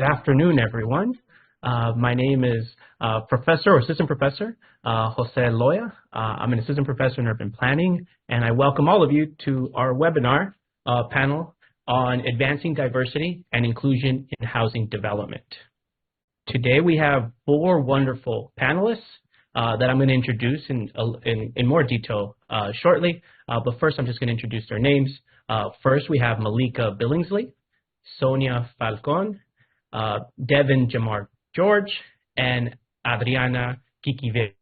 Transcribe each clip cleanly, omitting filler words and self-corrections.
afternoon, everyone. My name is Professor or Assistant Professor Jose Loya. I'm an Assistant Professor in Urban Planning, and I welcome all of you to our webinar panel on advancing diversity and inclusion in housing development. Today we have 4 wonderful panelists that I'm going to introduce in more detail shortly, but first I'm just going to introduce their names. First we have Malika Billingsley, Sonia Falcon, Devin Jamar George, and Adriana Kikiewicz.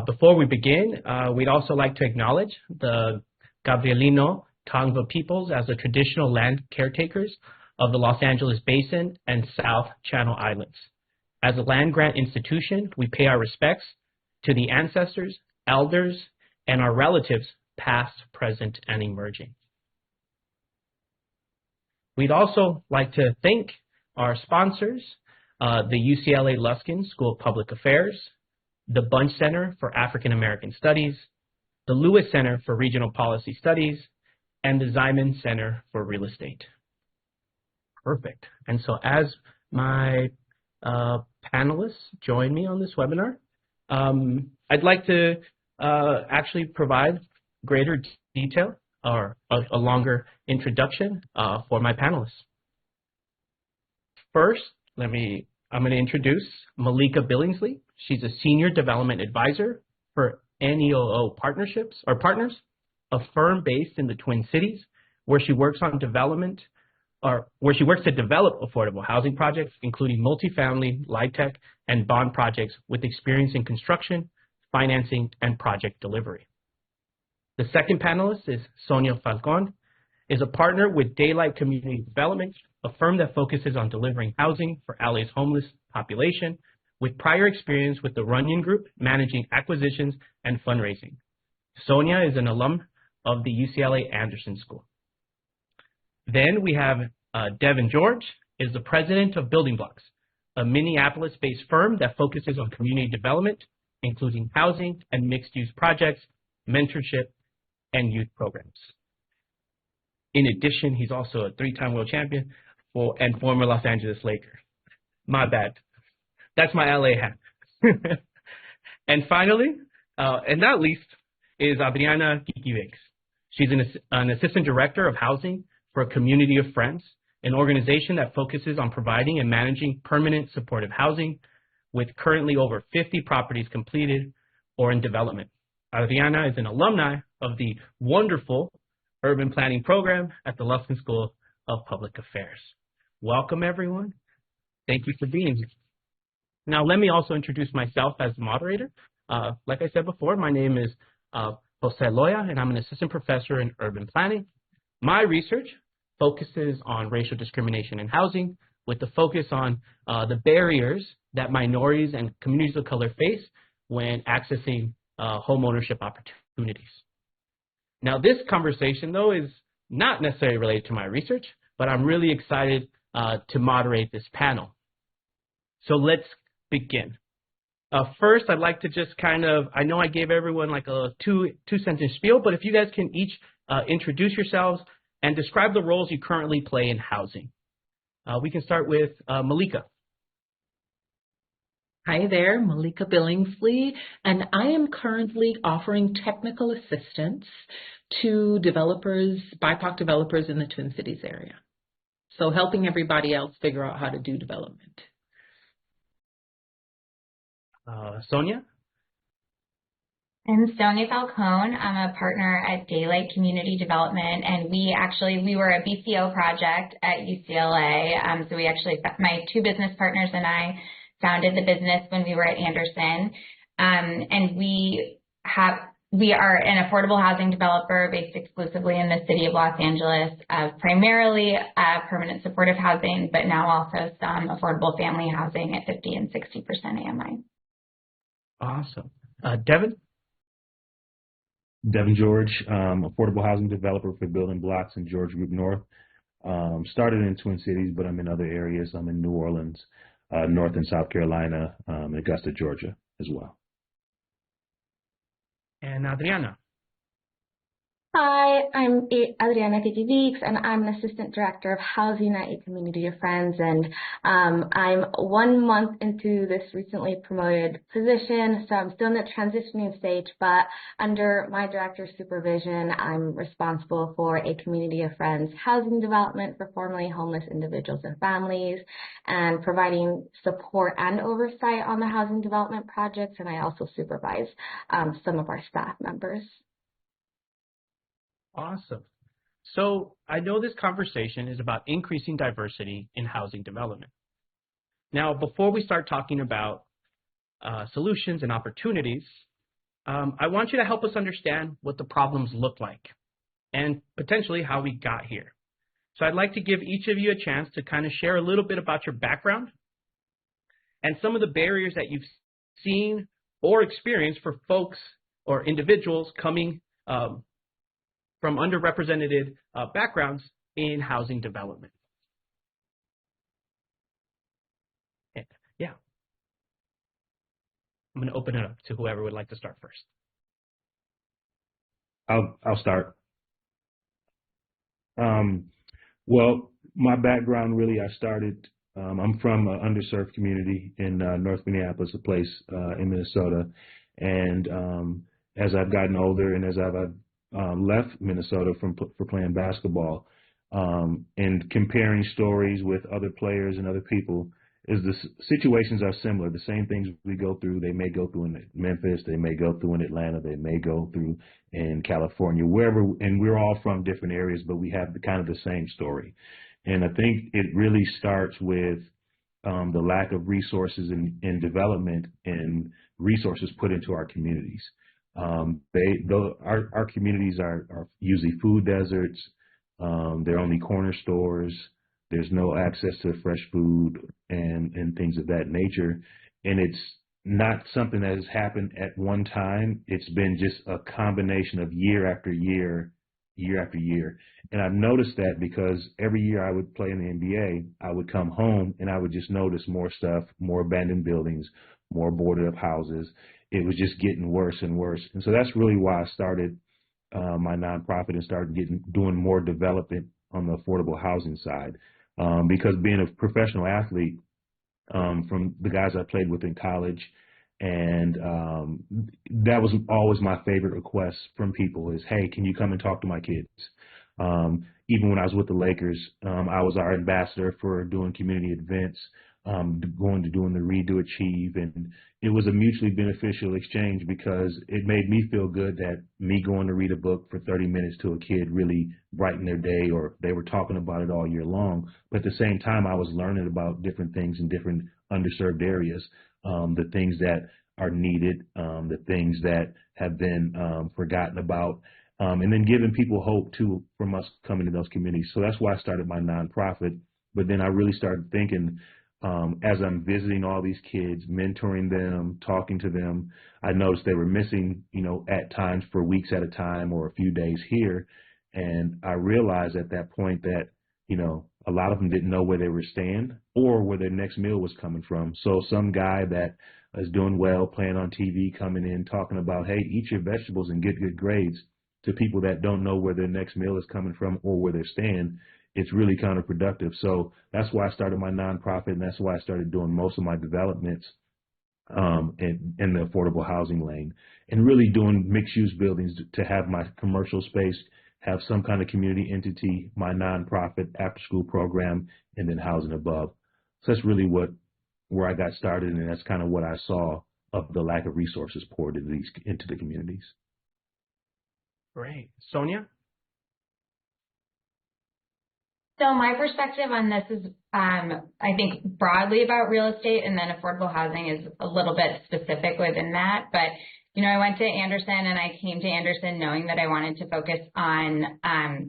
Before we begin, we'd also like to acknowledge the Gabrielino Tongva peoples as the traditional land caretakers of the Los Angeles Basin and South Channel Islands. As a land-grant institution, we pay our respects to the ancestors, elders, and our relatives past, present, and emerging. We'd also like to thank our sponsors, the UCLA Luskin School of Public Affairs, the Bunche Center for African American Studies, the Lewis Center for Regional Policy Studies, and the Ziman Center for Real Estate. Perfect. And so as my panelists join me on this webinar, I'd like to actually provide greater detail or a longer introduction for my panelists. First, I'm going to introduce Malika Billingsley. She's a Senior Development Advisor for NEOO Partnerships, or Partners, a firm based in the Twin Cities, where she works on development, or where she works to develop affordable housing projects, including multifamily, light tech, and bond projects with experience in construction, financing, and project delivery. The second panelist is Sonia Falcon, is a partner with Daylight Community Development, a firm that focuses on delivering housing for LA's homeless population, with prior experience with the Runyon Group, managing acquisitions and fundraising. Sonia is an alum of the UCLA Anderson School. Then we have Devin George, is the president of Building Blocks, a Minneapolis-based firm that focuses on community development, including housing and mixed-use projects, mentorship, and youth programs. In addition, he's also a 3-time world champion and former Los Angeles Laker. My bad. That's my LA hat. And finally, and not least, is Adriana Kikiewicz. She's an assistant director of housing for a Community of Friends, an organization that focuses on providing and managing permanent supportive housing, with currently over 50 properties completed or in development. Adriana is an alumni of the wonderful urban planning program at the Luskin School of Public Affairs. Welcome, everyone. Thank you for being here. Now, let me also introduce myself as the moderator. Like I said before, my name is Jose Loya, and I'm an assistant professor in urban planning. My research focuses on racial discrimination in housing, with the focus on the barriers that minorities and communities of color face when accessing home ownership opportunities. Now, this conversation, though, is not necessarily related to my research, but I'm really excited to moderate this panel. So let's begin. First, I'd like to just I know I gave everyone like a two-sentence spiel, but if you guys can each introduce yourselves and describe the roles you currently play in housing. We can start with Malika. Hi there, Malika Billingsley, and I am currently offering technical assistance to developers, BIPOC developers in the Twin Cities area. So helping everybody else figure out how to do development. Sonia? I'm Sonia Falcone. I'm a partner at Daylight Community Development, and we were a BCO project at UCLA. So my 2 business partners and I founded the business when we were at Anderson, and we are an affordable housing developer based exclusively in the city of Los Angeles, primarily permanent supportive housing, but now also some affordable family housing at 50 and 60% AMI. Awesome. Devin? Devin George, affordable housing developer for Building Blocks in George Group North. Started in Twin Cities, but I'm in other areas. I'm in New Orleans, North and South Carolina, Augusta, Georgia as well. And Adriana? Hi, I'm Adriana Pitti-Weeks, and I'm an Assistant Director of Housing at A Community of Friends, and I'm 1 month into this recently promoted position, so I'm still in the transitioning stage, but under my director's supervision, I'm responsible for A Community of Friends housing development for formerly homeless individuals and families, and providing support and oversight on the housing development projects, and I also supervise some of our staff members. Awesome. So I know this conversation is about increasing diversity in housing development. Now, before we start talking about solutions and opportunities, I want you to help us understand what the problems look like and potentially how we got here. So I'd like to give each of you a chance to kind of share a little bit about your background and some of the barriers that you've seen or experienced for folks or individuals coming from underrepresented backgrounds in housing development. Yeah. I'm going to open it up to whoever would like to start first. I'll start. Well, my background really, I started, I'm from an underserved community in North Minneapolis, a place in Minnesota. And as I've gotten older and as I've left Minnesota for playing basketball, and comparing stories with other players and other people, is the situations are similar. The same things we go through, they may go through in Memphis, they may go through in Atlanta, they may go through in California, wherever, and we're all from different areas, but we have kind of the same story. And I think it really starts with the lack of resources and development and resources put into our communities. Our communities are usually food deserts. They're only corner stores. There's no access to fresh food and things of that nature. And it's not something that has happened at one time. It's been just a combination of year after year, year after year. And I've noticed that because every year I would play in the NBA, I would come home and I would just notice more stuff, more abandoned buildings, more boarded up houses. It was just getting worse and worse. And so that's really why I started my nonprofit and started doing more development on the affordable housing side. Because being a professional athlete, from the guys I played with in college, and that was always my favorite request from people is, hey, can you come and talk to my kids? Even when I was with the Lakers, I was our ambassador for doing community events, going to doing the Read to Achieve, and it was a mutually beneficial exchange because it made me feel good that me going to read a book for 30 minutes to a kid really brightened their day, or they were talking about it all year long. But at the same time, I was learning about different things in different underserved areas, the things that are needed, the things that have been forgotten about, and then giving people hope too from us coming to those communities. So that's why I started my nonprofit. But then I really started thinking, as I'm visiting all these kids, mentoring them, talking to them, I noticed they were missing, at times for weeks at a time or a few days here. And I realized at that point that, a lot of them didn't know where they were staying or where their next meal was coming from. So some guy that is doing well, playing on TV, coming in, talking about, hey, eat your vegetables and get good grades, to people that don't know where their next meal is coming from or where they're staying, it's really counterproductive. So that's why I started my nonprofit, and that's why I started doing most of my developments in the affordable housing lane, and really doing mixed-use buildings to have my commercial space, have some kind of community entity, my nonprofit after-school program, and then housing above. So that's really where I got started, and that's kind of what I saw of the lack of resources poured into the communities. Great. Sonia? So my perspective on this is, I think broadly about real estate, and then affordable housing is a little bit specific within that. But, I went to Anderson, and I came to Anderson knowing that I wanted to focus on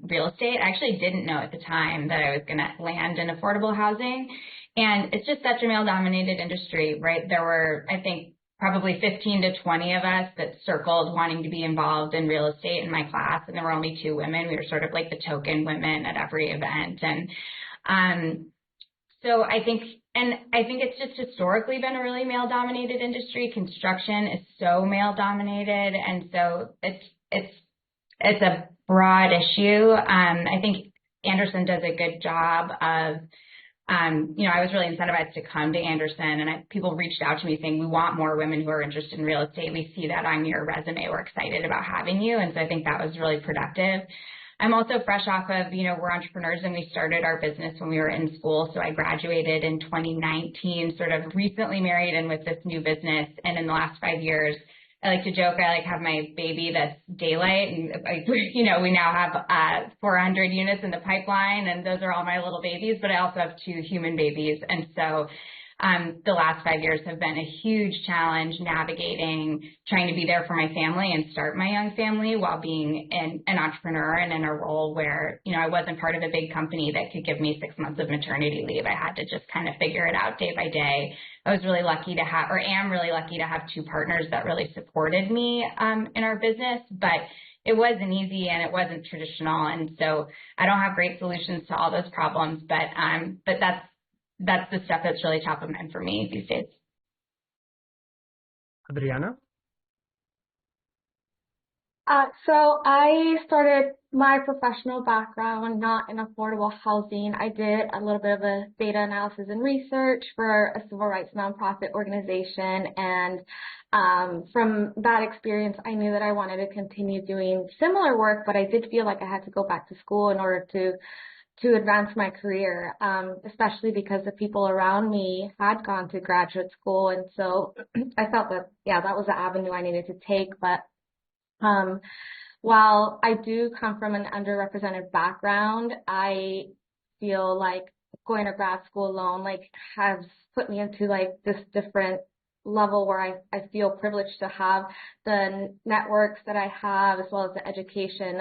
real estate. I actually didn't know at the time that I was going to land in affordable housing. And it's just such a male-dominated industry, right? There were, I think, probably 15 to 20 of us that circled wanting to be involved in real estate in my class, and there were only 2 women. We were sort of like the token women at every event. And so I think it's just historically been a really male-dominated industry. Construction is so male-dominated, and so it's a broad issue. I think Anderson does a good job of, I was really incentivized to come to Anderson, and people reached out to me saying, we want more women who are interested in real estate. We see that on your resume. We're excited about having you. And so I think that was really productive. I'm also fresh off of, we're entrepreneurs, and we started our business when we were in school. So I graduated in 2019, sort of recently married and with this new business. And in the last 5 years, I like to joke, I have my baby that's Daylight, and we now have 400 units in the pipeline, and those are all my little babies, but I also have 2 human babies. And so the last 5 years have been a huge challenge navigating, trying to be there for my family and start my young family while being an entrepreneur and in a role where, I wasn't part of a big company that could give me 6 months of maternity leave. I had to just kind of figure it out day by day. I was really lucky to have, or am really lucky to have 2 partners that really supported me in our business, but it wasn't easy and it wasn't traditional. And so I don't have great solutions to all those problems, but that's the stuff that's really top of mind for me these days. Adriana? So I started my professional background not in affordable housing. I did a little bit of a data analysis and research for a civil rights nonprofit organization. And from that experience, I knew that I wanted to continue doing similar work, but I did feel like I had to go back to school in order to advance my career, especially because the people around me had gone to graduate school. And so I felt that, that was the avenue I needed to take. But while I do come from an underrepresented background, I feel like going to grad school alone, has put me into this different level where I feel privileged to have the networks that I have as well as the education,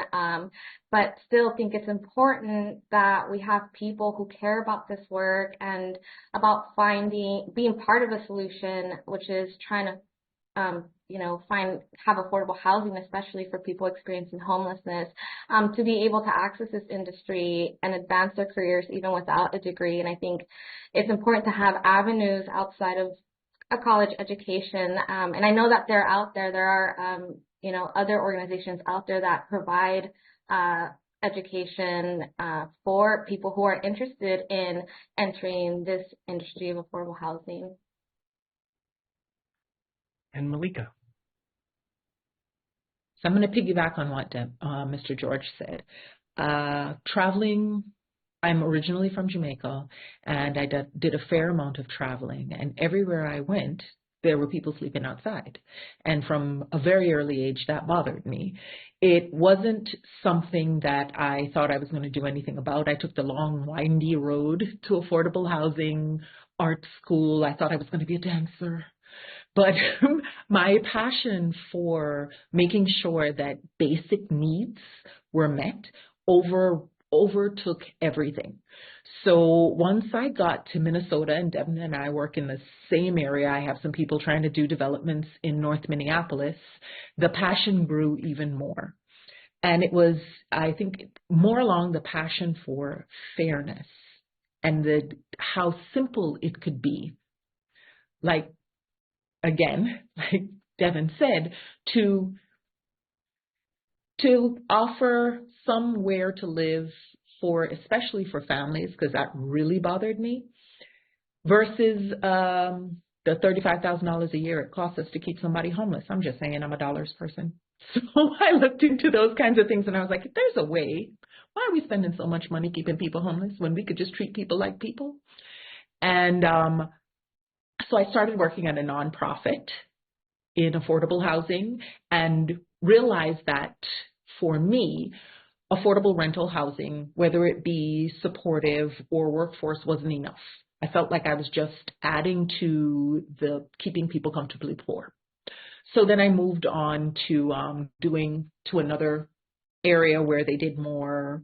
but still think it's important that we have people who care about this work and about being part of a solution, which is trying to have affordable housing, especially for people experiencing homelessness, to be able to access this industry and advance their careers even without a degree. And I think it's important to have avenues outside of a college education. And I know that they're out there. There are, other organizations out there that provide education for people who are interested in entering this industry of affordable housing. And Malika? So I'm going to piggyback on what Mr. George said. Traveling, I'm originally from Jamaica, and I did a fair amount of traveling, and everywhere I went, there were people sleeping outside. And from a very early age, that bothered me. It wasn't something that I thought I was going to do anything about. I took the long, windy road to affordable housing, art school. I thought I was going to be a dancer. But my passion for making sure that basic needs were met overtook everything. So once I got to Minnesota, and Devin and I work in the same area, I have some people trying to do developments in North Minneapolis, the passion grew even more. And it was, I think, more along the passion for fairness and how simple it could be. Again, like Devin said, to offer somewhere to live especially for families, because that really bothered me, versus the $35,000 a year it costs us to keep somebody homeless. I'm just saying, I'm a dollars person. So I looked into those kinds of things, and I was like, if there's a way, why are we spending so much money keeping people homeless when we could just treat people like people? And so I started working at a nonprofit in affordable housing and realized that for me, affordable rental housing, whether it be supportive or workforce, wasn't enough. I felt like I was just adding to the keeping people comfortably poor. So then I moved on to doing to another area where they did more,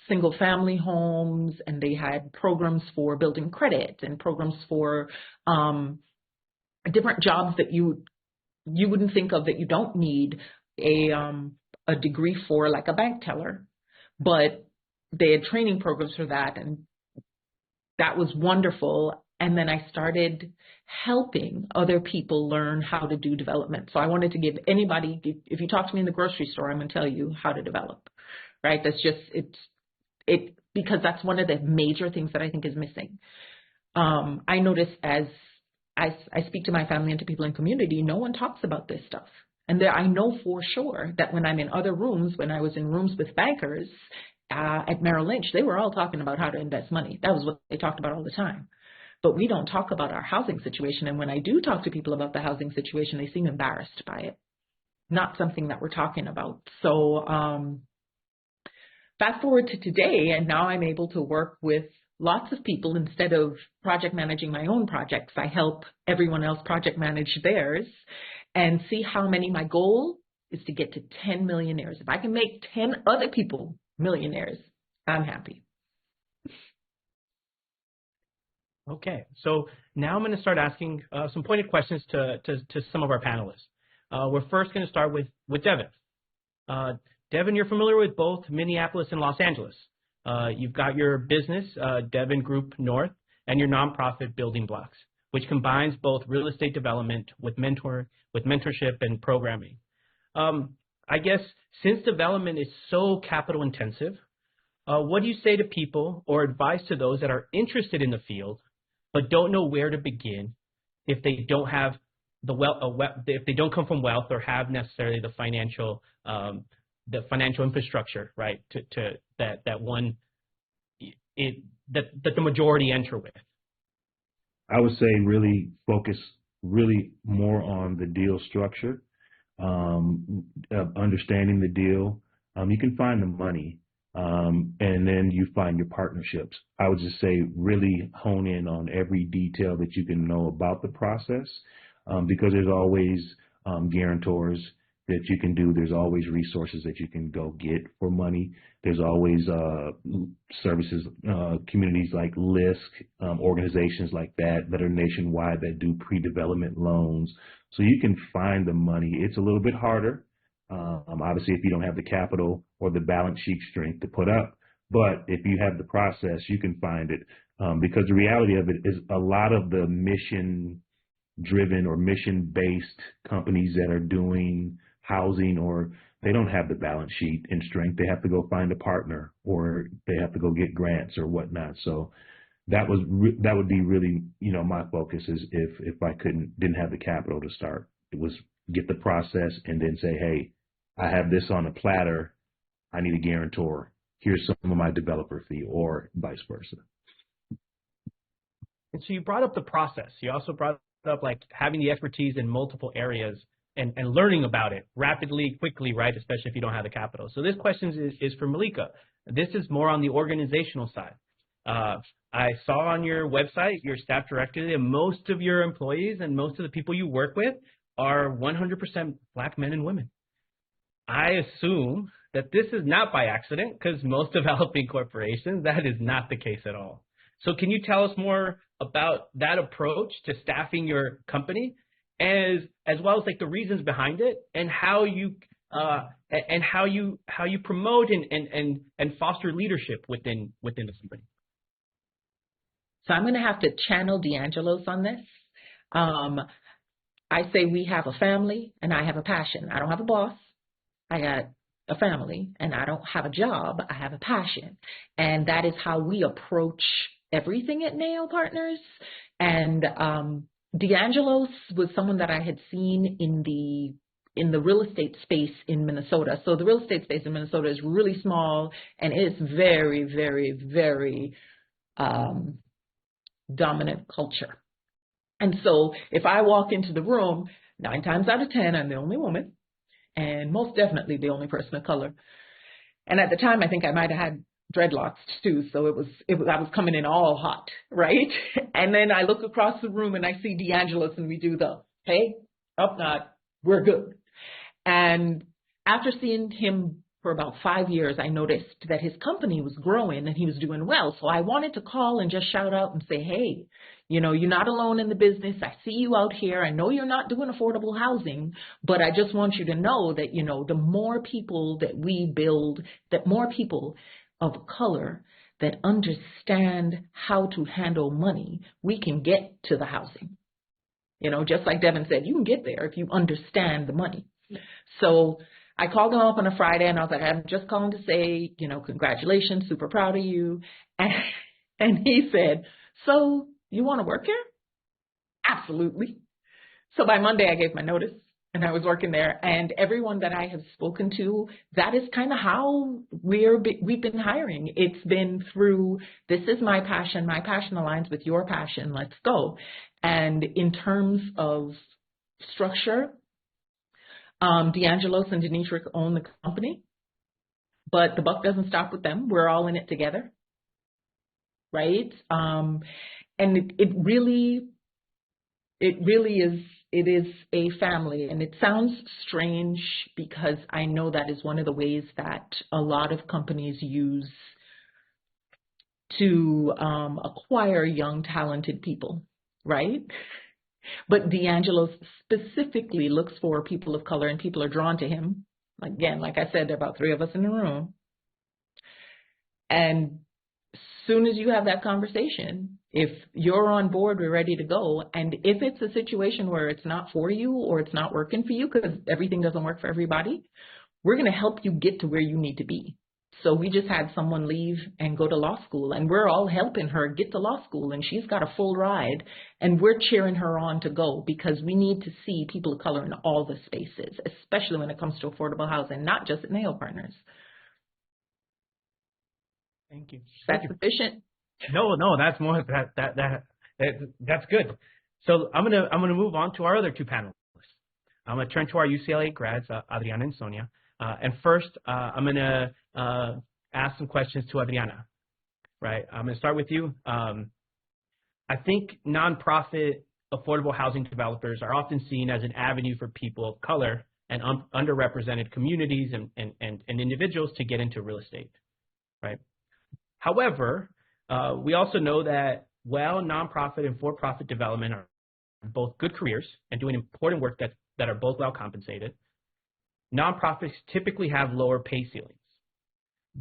single family homes, and they had programs for building credit and programs for different jobs that you wouldn't think of, that you don't need a degree for, like a bank teller, but they had training programs for that, and that was wonderful. And then I started helping other people learn how to do development. So I wanted to give anybody, if you talk to me in the grocery store, I'm going to tell you how to develop, right? That's just, because that's one of the major things that I think is missing. I notice as I speak to my family and to people in community, no one talks about this stuff. And I know for sure that when I'm in other rooms, when I was in rooms with bankers at Merrill Lynch, they were all talking about how to invest money. That was what they talked about all the time. But we don't talk about our housing situation. And when I do talk to people about the housing situation, they seem embarrassed by it. Not something that we're talking about. So fast forward to today, and now I'm able to work with lots of people. Instead of project managing my own projects, I help everyone else project manage theirs and see how many. My goal is to get to 10 millionaires. If I can make 10 other people millionaires, I'm happy. Okay, so now I'm going to start asking some pointed questions to some of our panelists. We're first going to start with Devin. Devin, you're familiar with both Minneapolis and Los Angeles. You've got your business, Devin Group North, and your nonprofit Building Blocks, which combines both real estate development with mentorship and programming. I guess since development is so capital intensive, what do you say to people or advice to those that are interested in the field but don't know where to begin if they don't have if they don't come from wealth or have necessarily the financial infrastructure, right, that the majority enter with? I would say really focus more on the deal structure, understanding the deal. You can find the money, and then you find your partnerships. I would just say really hone in on every detail that you can know about the process, because there's always guarantors that you can do. There's always resources that you can go get for money. There's always services, communities like LISC, organizations like that are nationwide that do pre-development loans. So you can find the money. It's a little bit harder, obviously, if you don't have the capital or the balance sheet strength to put up. But if you have the process, you can find it, because the reality of it is a lot of the mission-driven or mission-based companies that are doing housing, or they don't have the balance sheet and strength. They have to go find a partner, or they have to go get grants or whatnot. So that would be really, my focus is if I didn't have the capital to start, it was get the process and then say, hey, I have this on a platter. I need a guarantor. Here's some of my developer fee, or vice versa. And so you brought up the process. You also brought up like having the expertise in multiple areas and learning about it rapidly, quickly, right? Especially if you don't have the capital. So this question is for Malika. This is more on the organizational side. I saw on your website, your staff directory, that most of your employees and most of the people you work with are 100% Black men and women. I assume that this is not by accident, because most developing corporations, that is not the case at all. So can you tell us more about that approach to staffing your company, as well as like the reasons behind it, and how you promote and foster leadership within the company? So I'm going to have to channel D'Angelo's on this. I say we have a family and I have a passion. I don't have a boss. I got a family, and I don't have a job. I have a passion. And that is how we approach everything at Nail Partners. And D'Angelo's was someone that I had seen in the real estate space in Minnesota. So the real estate space in Minnesota is really small, and it's very, very, very dominant culture. And so if I walk into the room, 9 times out of 10, I'm the only woman, and most definitely the only person of color. And at the time, I think I might have had dreadlocks too, so I was coming in all hot, right? And then I look across the room and I see D'Angelo's, and we do the, hey, up nod, we're good. And after seeing him for about 5 years, I noticed that his company was growing and he was doing well. So I wanted to call and just shout out and say, hey, you're not alone in the business. I see you out here. I know you're not doing affordable housing, but I just want you to know that, the more people that we build, that more people of color that understand how to handle money, we can get to the housing. You know, just like Devin said, you can get there if you understand the money. So I called him up on a Friday and I was like, I'm just calling to say, you know, congratulations, super proud of you. And he said, so you want to work here? Absolutely. So by Monday, I gave my notice and I was working there. And everyone that I have spoken to, that is kind of how we've been hiring. It's been through, this is my passion aligns with your passion, let's go. And in terms of structure, DeAngelos and Denitrick own the company, but the buck doesn't stop with them. We're all in it together, right? And it really is, it is a family. And it sounds strange because I know that is one of the ways that a lot of companies use to acquire young, talented people, right? But DeAngelos specifically looks for people of color, and people are drawn to him. Again, like I said, there are about 3 of us in the room. And as soon as you have that conversation, if you're on board, we're ready to go. And if it's a situation where it's not for you or it's not working for you, because everything doesn't work for everybody, we're going to help you get to where you need to be. So we just had someone leave and go to law school, and we're all helping her get to law school, and she's got a full ride, and we're cheering her on to go because we need to see people of color in all the spaces, especially when it comes to affordable housing, not just at NAO Partners. Thank you. Is that sufficient? No, that's more that's good. So I'm gonna move on to our other 2 panelists. I'm gonna turn to our UCLA grads, Adriana and Sonia. And first, I'm gonna ask some questions to Adriana. Right, I'm gonna start with you. I think nonprofit affordable housing developers are often seen as an avenue for people of color and underrepresented communities and individuals to get into real estate. Right. However, we also know that while nonprofit and for-profit development are both good careers and doing important work that are both well compensated, nonprofits typically have lower pay ceilings.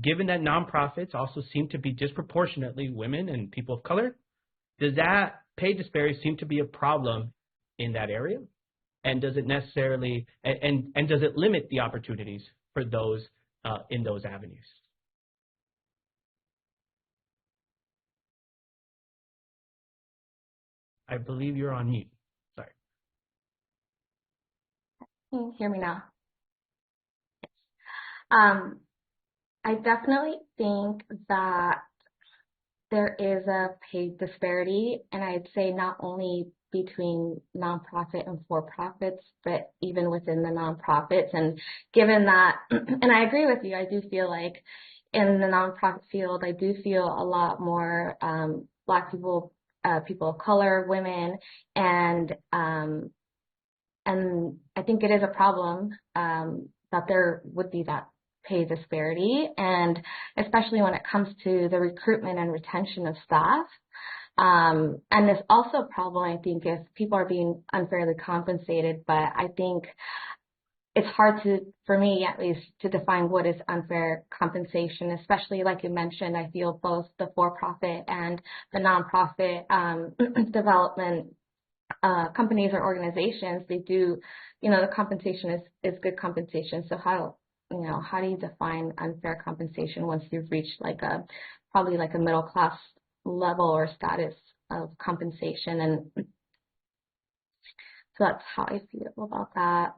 Given that nonprofits also seem to be disproportionately women and people of color, does that pay disparity seem to be a problem in that area? And does it necessarily, and does it limit the opportunities for those in those avenues? I believe you're on mute. Sorry. Can you hear me now? I definitely think that there is a pay disparity, and I'd say not only between nonprofit and for-profits, but even within the nonprofits. And given that, and I agree with you, I do feel like in the nonprofit field, I do feel a lot more Black people, people of color, women, and I think it is a problem that there would be that pay disparity, and especially when it comes to the recruitment and retention of staff. And there's also a problem, I think, if people are being unfairly compensated, but I think it's hard for me at least, to define what is unfair compensation, especially like you mentioned. I feel both the for-profit and the nonprofit development companies or organizations, they do, the compensation is good compensation. So how do you define unfair compensation once you've reached probably a middle class level or status of compensation? And so that's how I feel about that.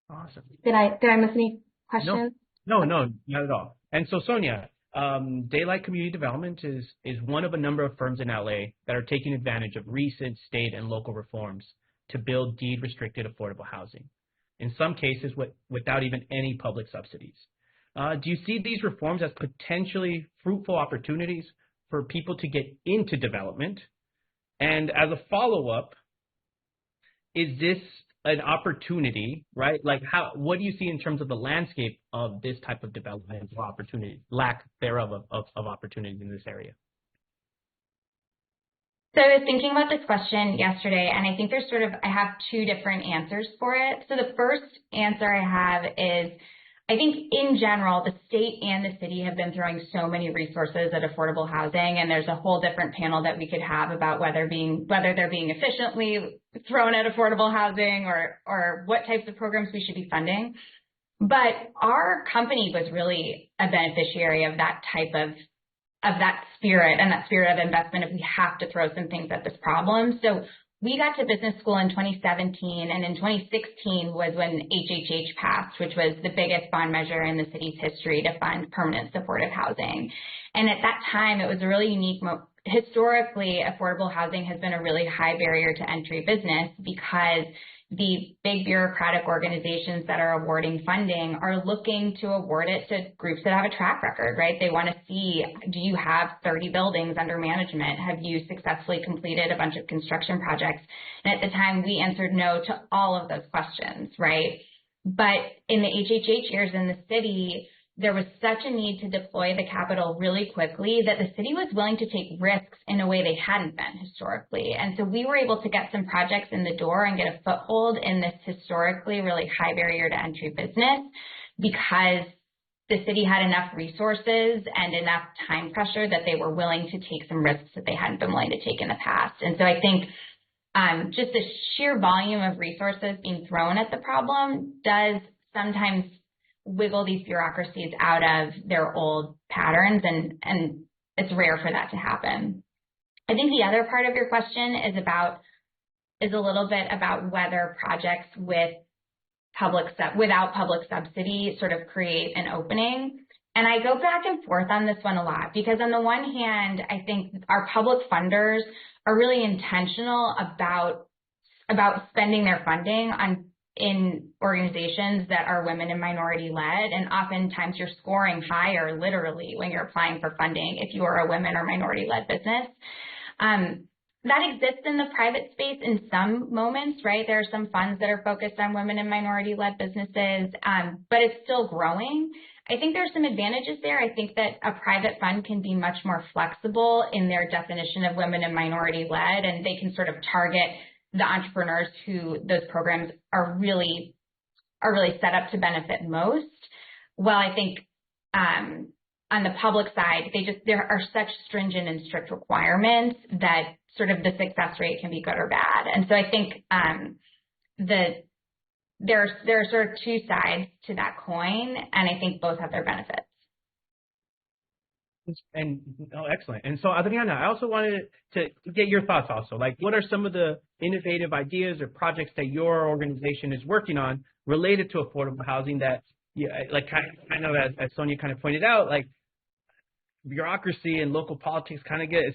Awesome. Did I miss any questions? No, not at all. And so Sonia, Daylight Community Development is one of a number of firms in LA that are taking advantage of recent state and local reforms to build deed-restricted affordable housing, in some cases without even any public subsidies. Do you see these reforms as potentially fruitful opportunities for people to get into development? And as a follow-up, is this an opportunity, right? What do you see in terms of the landscape of this type of development or opportunity, lack thereof of opportunities in this area? So I was thinking about this question yesterday, and I think I have 2 different answers for it. So the first answer I have is, I think in general, the state and the city have been throwing so many resources at affordable housing, and there's a whole different panel that we could have about whether they're being efficiently thrown at affordable housing or what types of programs we should be funding. But our company was really a beneficiary of that type of that spirit and that spirit of investment if we have to throw some things at this problem. So we got to business school in 2017, and in 2016 was when HHH passed, which was the biggest bond measure in the city's history to fund permanent supportive housing. And at that time, it was a really unique historically, affordable housing has been a really high barrier to entry business because the big bureaucratic organizations that are awarding funding are looking to award it to groups that have a track record, right? They want to see, do you have 30 buildings under management? Have you successfully completed a bunch of construction projects? And at the time, we answered no to all of those questions, right? But in the HHH years in the city, there was such a need to deploy the capital really quickly that the city was willing to take risks in a way they hadn't been historically. And so we were able to get some projects in the door and get a foothold in this historically really high barrier to entry business because the city had enough resources and enough time pressure that they were willing to take some risks that they hadn't been willing to take in the past. And so I think just the sheer volume of resources being thrown at the problem does sometimes wiggle these bureaucracies out of their old patterns, and it's rare for that to happen. I think the other part of your question is a little bit about whether projects without public subsidy sort of create an opening. And I go back and forth on this one a lot because on the one hand, I think our public funders are really intentional about spending their funding in organizations that are women and minority led, and oftentimes you're scoring higher literally when you're applying for funding if you are a women or minority led business. That exists in the private space in some moments, right? There are some funds that are focused on women and minority led businesses, but it's still growing. I think there's some advantages there. I think that a private fund can be much more flexible in their definition of women and minority led, and they can sort of target the entrepreneurs who those programs are really set up to benefit most. Well, I think on the public side, there are such stringent and strict requirements that sort of the success rate can be good or bad. And so I think there are sort of two sides to that coin, and I think both have their benefits. And excellent. And so, Adriana, I also wanted to get your thoughts also. Like, what are some of the innovative ideas or projects that your organization is working on related to affordable housing that, like, kind of as Sonia kind of pointed out, like, bureaucracy and local politics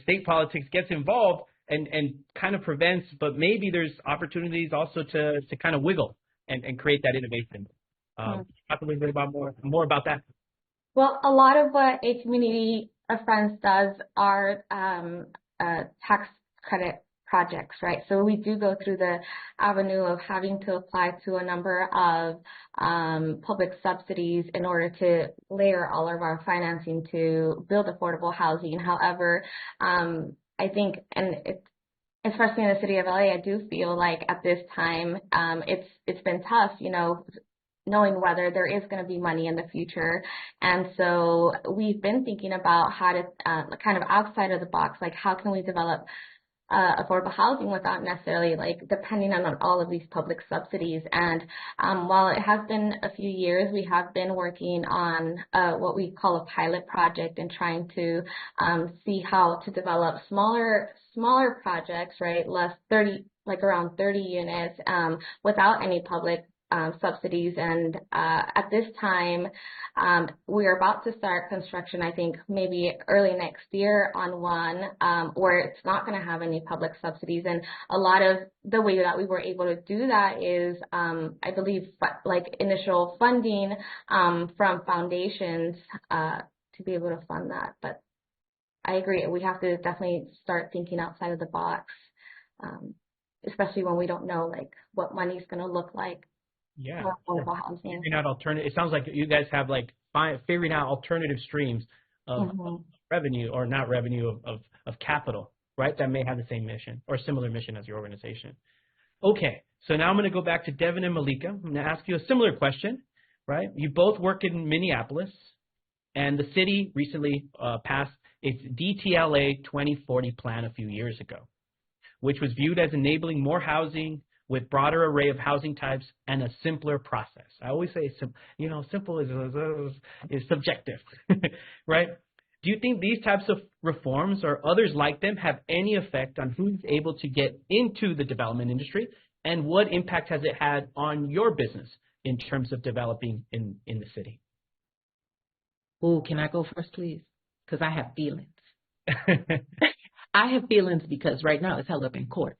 state politics gets involved and kind of prevents, but maybe there's opportunities also to kind of wiggle and create that innovation. Talk a little bit more about that. Well, a lot of what a community of friends does are tax credit projects, right? So we do go through the avenue of having to apply to a number of public subsidies in order to layer all of our financing to build affordable housing. However, I think, and especially in the city of LA, I do feel like at this time it's been tough, knowing whether there is going to be money in the future. And so we've been thinking about how to kind of outside of the box, like how can we develop affordable housing without necessarily like depending on all of these public subsidies. And while it has been a few years, we have been working on what we call a pilot project and trying to see how to develop smaller projects, right? Around 30 units without any public subsidies. And at this time, we're about to start construction, I think maybe early next year on one where it's not going to have any public subsidies. And a lot of the way that we were able to do that is, I believe, like initial funding from foundations to be able to fund that. But I agree, we have to definitely start thinking outside of the box, especially when we don't know like what money's going to look like. Yeah, affordable housing. Figuring out alternative. It sounds like you guys have like figuring out alternative streams of revenue or not revenue of capital, right? That may have the same mission or similar mission as your organization. Okay, so now I'm going to go back to Devin and Malika. I'm going to ask you a similar question. right? You both work in Minneapolis, and the city recently passed its DTLA 2040 plan a few years ago, which was viewed as enabling more housing with broader array of housing types and a simpler process. I always say, simple is subjective, right? Do you think these types of reforms or others like them have any effect on who's able to get into the development industry, and what impact has it had on your business in terms of developing in the city? Oh, can I go first, please? Because I have feelings. I have feelings because right now it's held up in court.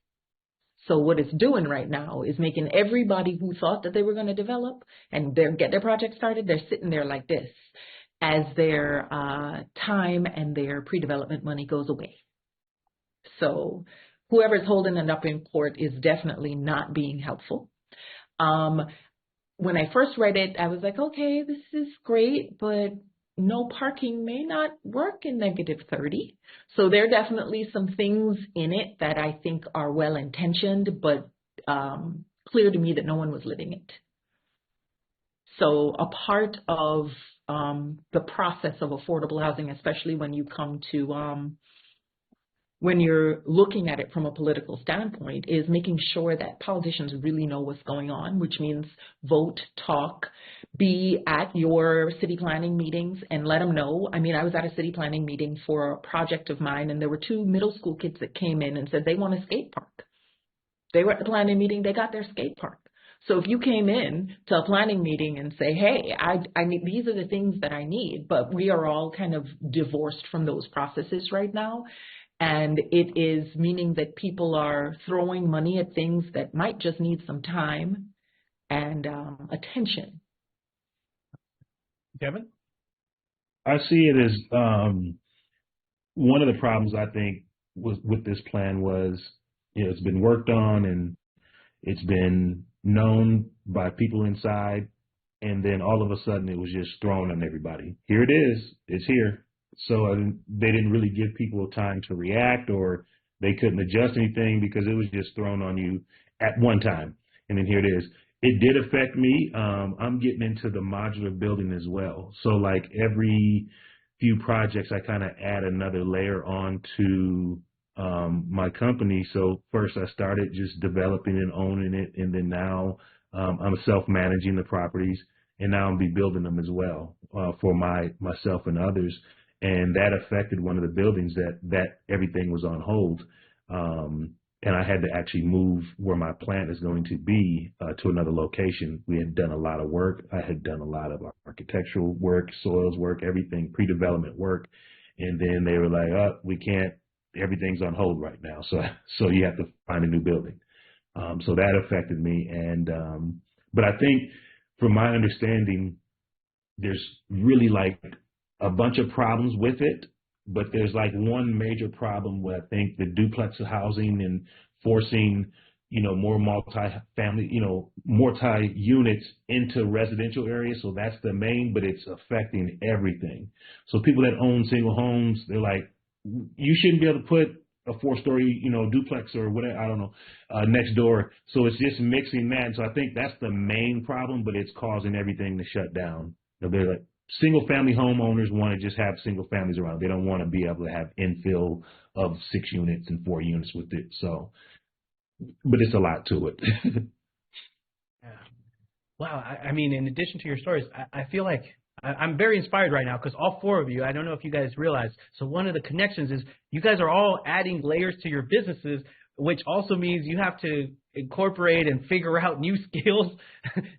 So what it's doing right now is making everybody who thought that they were going to develop and get their project started, they're sitting there like this as their time and their pre-development money goes away. So whoever's holding it up in court is definitely not being helpful. When I first read it, I was like, okay, this is great, but no parking may not work in -30. So there are definitely some things in it that I think are well-intentioned, but clear to me that no one was living it. So a part of the process of affordable housing, especially when you come to when you're looking at it from a political standpoint, is making sure that politicians really know what's going on, which means vote, talk, be at your city planning meetings and let them know. I mean, I was at a city planning meeting for a project of mine, and there were 2 middle school kids that came in and said they want a skate park. They were at the planning meeting, they got their skate park. So if you came in to a planning meeting and say, hey, I need, these are the things that I need, but we are all kind of divorced from those processes right now. And it is meaning that people are throwing money at things that might just need some time and attention. Kevin? I see it as one of the problems I think with this plan was, it's been worked on and it's been known by people inside, and then all of a sudden it was just thrown on everybody. Here it is. It's here. So they didn't really give people time to react, or they couldn't adjust anything because it was just thrown on you at one time. And then here it is. It did affect me. I'm getting into the modular building as well. So like every few projects, I kind of add another layer on to my company. So first I started just developing and owning it, and then now I'm self-managing the properties, and now I'm be building them as well for myself and others. And that affected one of the buildings that everything was on hold. And I had to actually move where my plant is going to be to another location. We had done a lot of work. I had done a lot of architectural work, soils work, everything, pre-development work. And then they were like, oh, we can't, everything's on hold right now. So you have to find a new building. So that affected me. And, but I think from my understanding, there's really like a bunch of problems with it, but there's like one major problem where I think the duplex housing and forcing, more multi-family, multi-units into residential areas. So that's the main, but it's affecting everything. So people that own single homes, they're like, you shouldn't be able to put a 4-story, duplex or whatever, I don't know, next door. So it's just mixing that. So I think that's the main problem, but it's causing everything to shut down. They're like, single family homeowners want to just have single families around. They don't want to be able to have infill of 6 units and 4 units with it. So, but it's a lot to it. Yeah. Wow. I mean, in addition to your stories, I feel like I'm very inspired right now because all 4 of you, I don't know if you guys realize, so one of the connections is you guys are all adding layers to your businesses, which also means you have to incorporate and figure out new skills,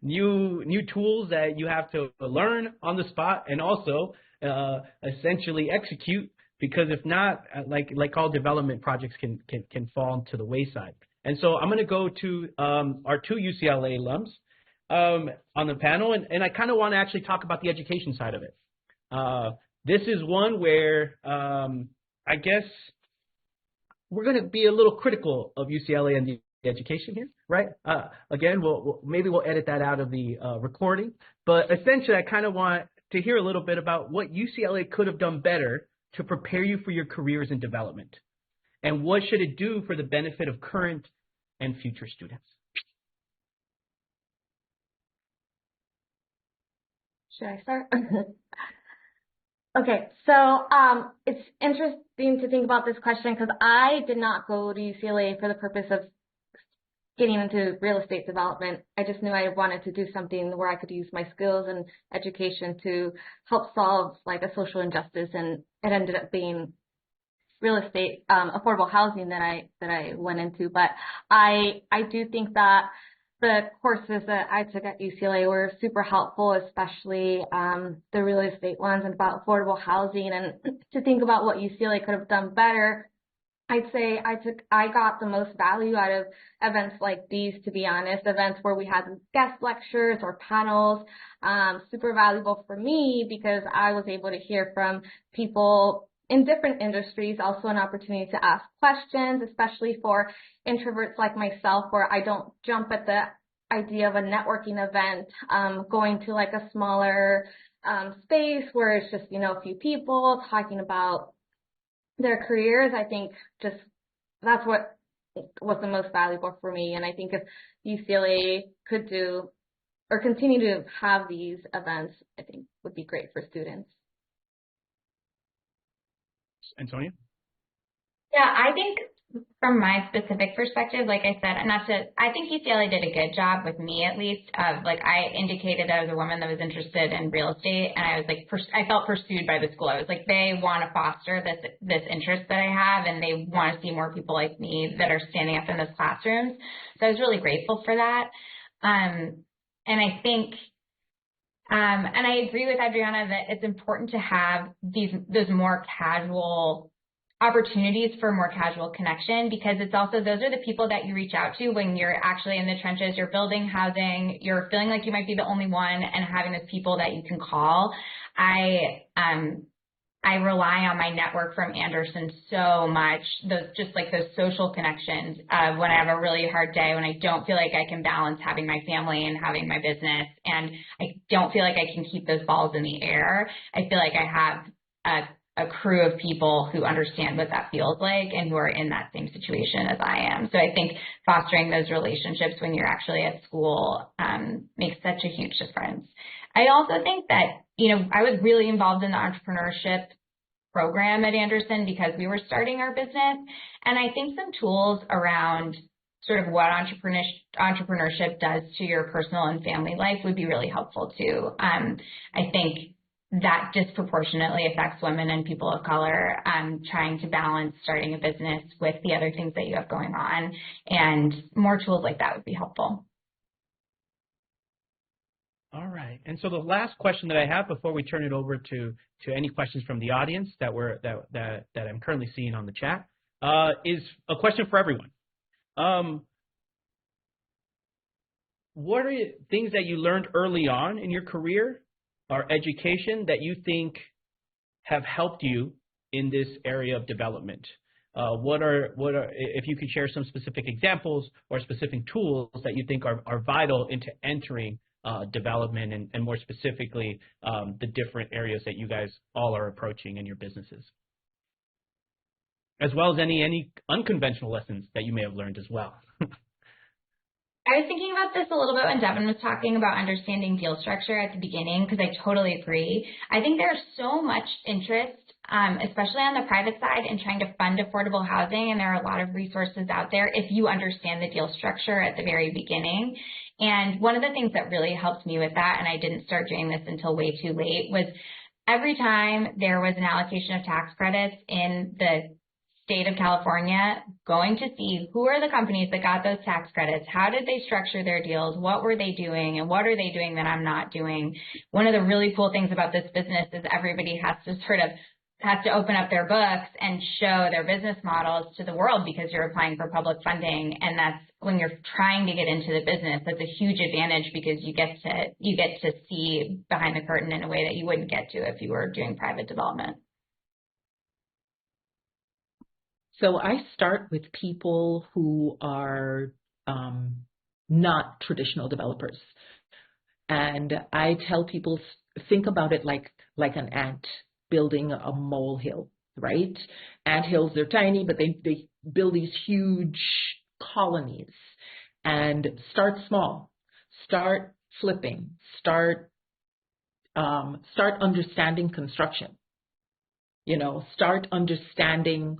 new tools that you have to learn on the spot, and also essentially execute, because if not, like all development projects can fall to the wayside. And so I'm going to go to our 2 UCLA alums on the panel, and I kind of want to actually talk about the education side of it. This is one where I guess we're going to be a little critical of UCLA and the education here, right? Again, maybe we'll edit that out of the recording, but essentially I kind of want to hear a little bit about what UCLA could have done better to prepare you for your careers in development, and what should it do for the benefit of current and future students. Should I start? Okay, so it's interesting to think about this question because I did not go to UCLA for the purpose of getting into real estate development. I just knew I wanted to do something where I could use my skills and education to help solve like a social injustice, and it ended up being real estate, affordable housing that I went into. But I do think that the courses that I took at UCLA were super helpful, especially the real estate ones and about affordable housing. And to think about what UCLA could have done better, I'd say I got the most value out of events like these, to be honest, events where we had guest lectures or panels, super valuable for me because I was able to hear from people in different industries, also an opportunity to ask questions, especially for introverts like myself, where I don't jump at the idea of a networking event, going to like a smaller space where it's just, a few people talking about their careers. I think just that's what was the most valuable for me. And I think if UCLA could do or continue to have these events, I think would be great for students. Antonia? Yeah, I think from my specific perspective, like I said, I think UCLA did a good job with me, at least, of like, I indicated I was a woman that was interested in real estate, and I was like, I felt pursued by the school. I was like, they want to foster this interest that I have, and they want to see more people like me that are standing up in those classrooms. So I was really grateful for that. And I think, and I agree with Adriana that it's important to have those more casual opportunities for more casual connection, because it's also, those are the people that you reach out to when you're actually in the trenches, you're building housing, you're feeling like you might be the only one, and having those people that you can call. I rely on my network from Anderson so much, those social connections, when I have a really hard day, when I don't feel like I can balance having my family and having my business, and I don't feel like I can keep those balls in the air. I feel like I have a crew of people who understand what that feels like and who are in that same situation as I am. So I think fostering those relationships when you're actually at school makes such a huge difference. I also think that, I was really involved in the entrepreneurship program at Anderson because we were starting our business. And I think some tools around sort of what entrepreneurship does to your personal and family life would be really helpful too. I think that disproportionately affects women and people of color, trying to balance starting a business with the other things that you have going on, and more tools like that would be helpful. All right. And so the last question that I have before we turn it over to any questions from the audience that I'm currently seeing on the chat, is a question for everyone. What are things that you learned early on in your career or education that you think have helped you in this area of development? What are if you could share some specific examples or specific tools that you think are vital into entering development, and more specifically the different areas that you guys all are approaching in your businesses, as well as any unconventional lessons that you may have learned as well. I was thinking about this a little bit when Devin was talking about understanding deal structure at the beginning, because I totally agree. I think there's so much interest, especially on the private side, in trying to fund affordable housing, and there are a lot of resources out there if you understand the deal structure at the very beginning. And one of the things that really helped me with that, and I didn't start doing this until way too late, was every time there was an allocation of tax credits in the state of California, going to see who are the companies that got those tax credits, how did they structure their deals, what were they doing, and what are they doing that I'm not doing. One of the really cool things about this business is everybody has to open up their books and show their business models to the world, because you're applying for public funding, and that's when you're trying to get into the business, that's a huge advantage, because you get to see behind the curtain in a way that you wouldn't get to if you were doing private development. So I start with people who are not traditional developers. And I tell people, think about it like an ant building a molehill, right? Anthills, they're tiny, but they build these huge colonies. And start small. Start flipping. Start Start understanding construction. Start understanding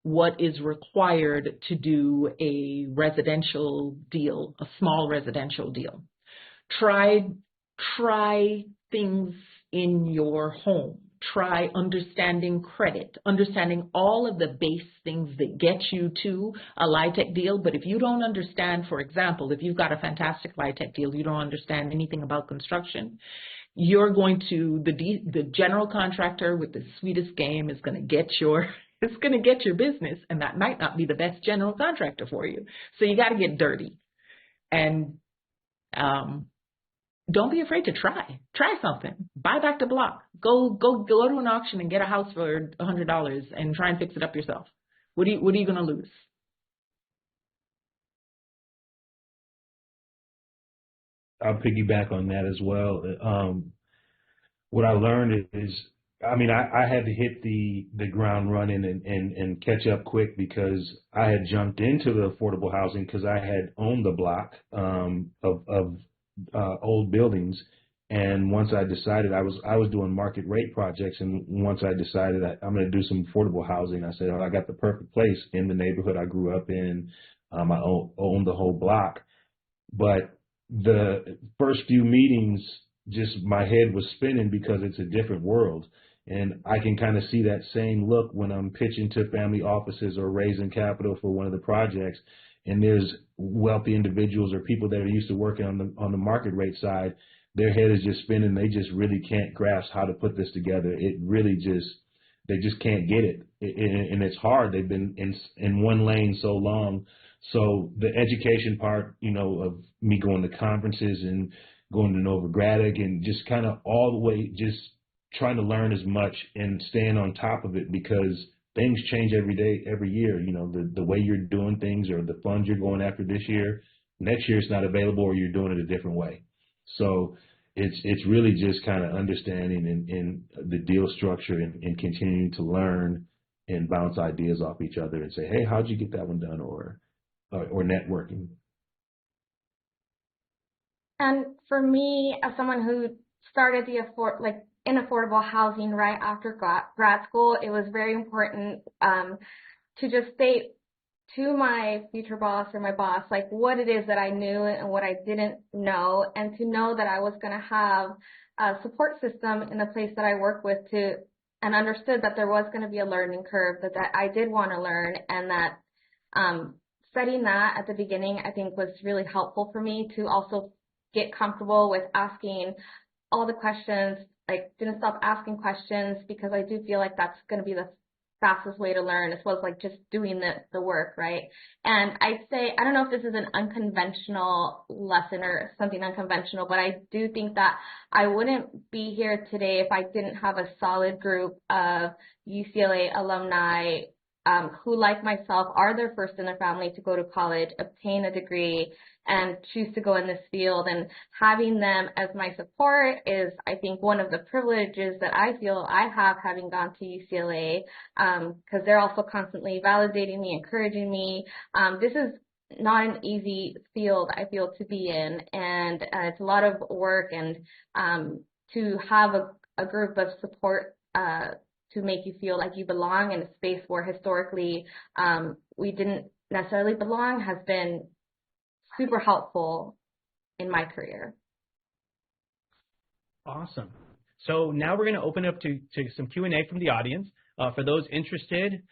what is required to do a residential deal, a small residential deal. Try things in your home. Try understanding credit, understanding all of the base things that get you to a LIHTC deal. But if you don't understand, for example, if you've got a fantastic LIHTC deal, you don't understand anything about construction, you're going to, the general contractor with the sweetest game is going to get your business, and that might not be the best general contractor for you. So you got to get dirty. And don't be afraid to try something. Buy back the block. Go to an auction and get a house for $100 and try and fix it up yourself. What are you going to lose? I'll piggyback on that as well. What I learned is, I had to hit the ground running and catch up quick, because I had jumped into the affordable housing because I had owned the block of old buildings. And once I decided, I was doing market rate projects, and once I decided that I'm going to do some affordable housing, I said, I got the perfect place in the neighborhood I grew up in. I owned the whole block. But the first few meetings, just my head was spinning because it's a different world. And I can kind of see that same look when I'm pitching to family offices or raising capital for one of the projects. And there's wealthy individuals or people that are used to working on the market rate side. Their head is just spinning. They just really can't grasp how to put this together. They just can't get it. And it's hard. They've been in one lane so long. So the education part, of me going to conferences and going to Novogradac and just kind of all the way, just trying to learn as much and staying on top of it, because things change every day, every year. The way you're doing things or the funds you're going after this year, next year it's not available, or you're doing it a different way. So it's really just kind of understanding in the deal structure and continuing to learn and bounce ideas off each other and say, hey, how'd you get that one done? Or networking. And for me, as someone who started in affordable housing right after grad school, it was very important to just state to my future boss or my boss, what it is that I knew and what I didn't know, and to know that I was going to have a support system in the place that I work with and understood that there was going to be a learning curve, that I did want to learn, and that setting that at the beginning, I think, was really helpful for me to also get comfortable with asking all the questions, didn't stop asking questions, because I do feel like that's going to be the fastest way to learn, as well as just doing the work, right? And I'd say, I don't know if this is an unconventional lesson or something unconventional, but I do think that I wouldn't be here today if I didn't have a solid group of UCLA alumni who, like myself, are their first in their family to go to college, obtain a degree, and choose to go in this field. And having them as my support is, I think, one of the privileges that I feel I have, having gone to UCLA, because they're also constantly validating me, encouraging me. This is not an easy field, I feel, to be in, and it's a lot of work, and to have a group of support to make you feel like you belong in a space where historically we didn't necessarily belong has been super helpful in my career. Awesome. So now we're going to open up to some Q&A from the audience. For those interested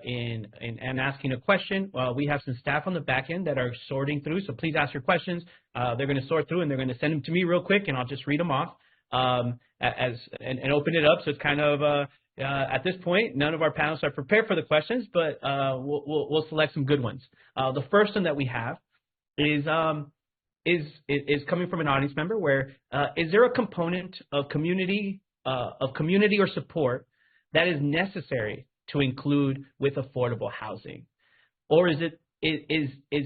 in asking a question, we have some staff on the back end that are sorting through, so please ask your questions. They're going to sort through, and they're going to send them to me real quick, and I'll just read them off and open it up. So it's kind of at this point, none of our panelists are prepared for the questions, but we'll select some good ones. The first one that we have is coming from an audience member, where is there a component of community or support that is necessary to include with affordable housing, or is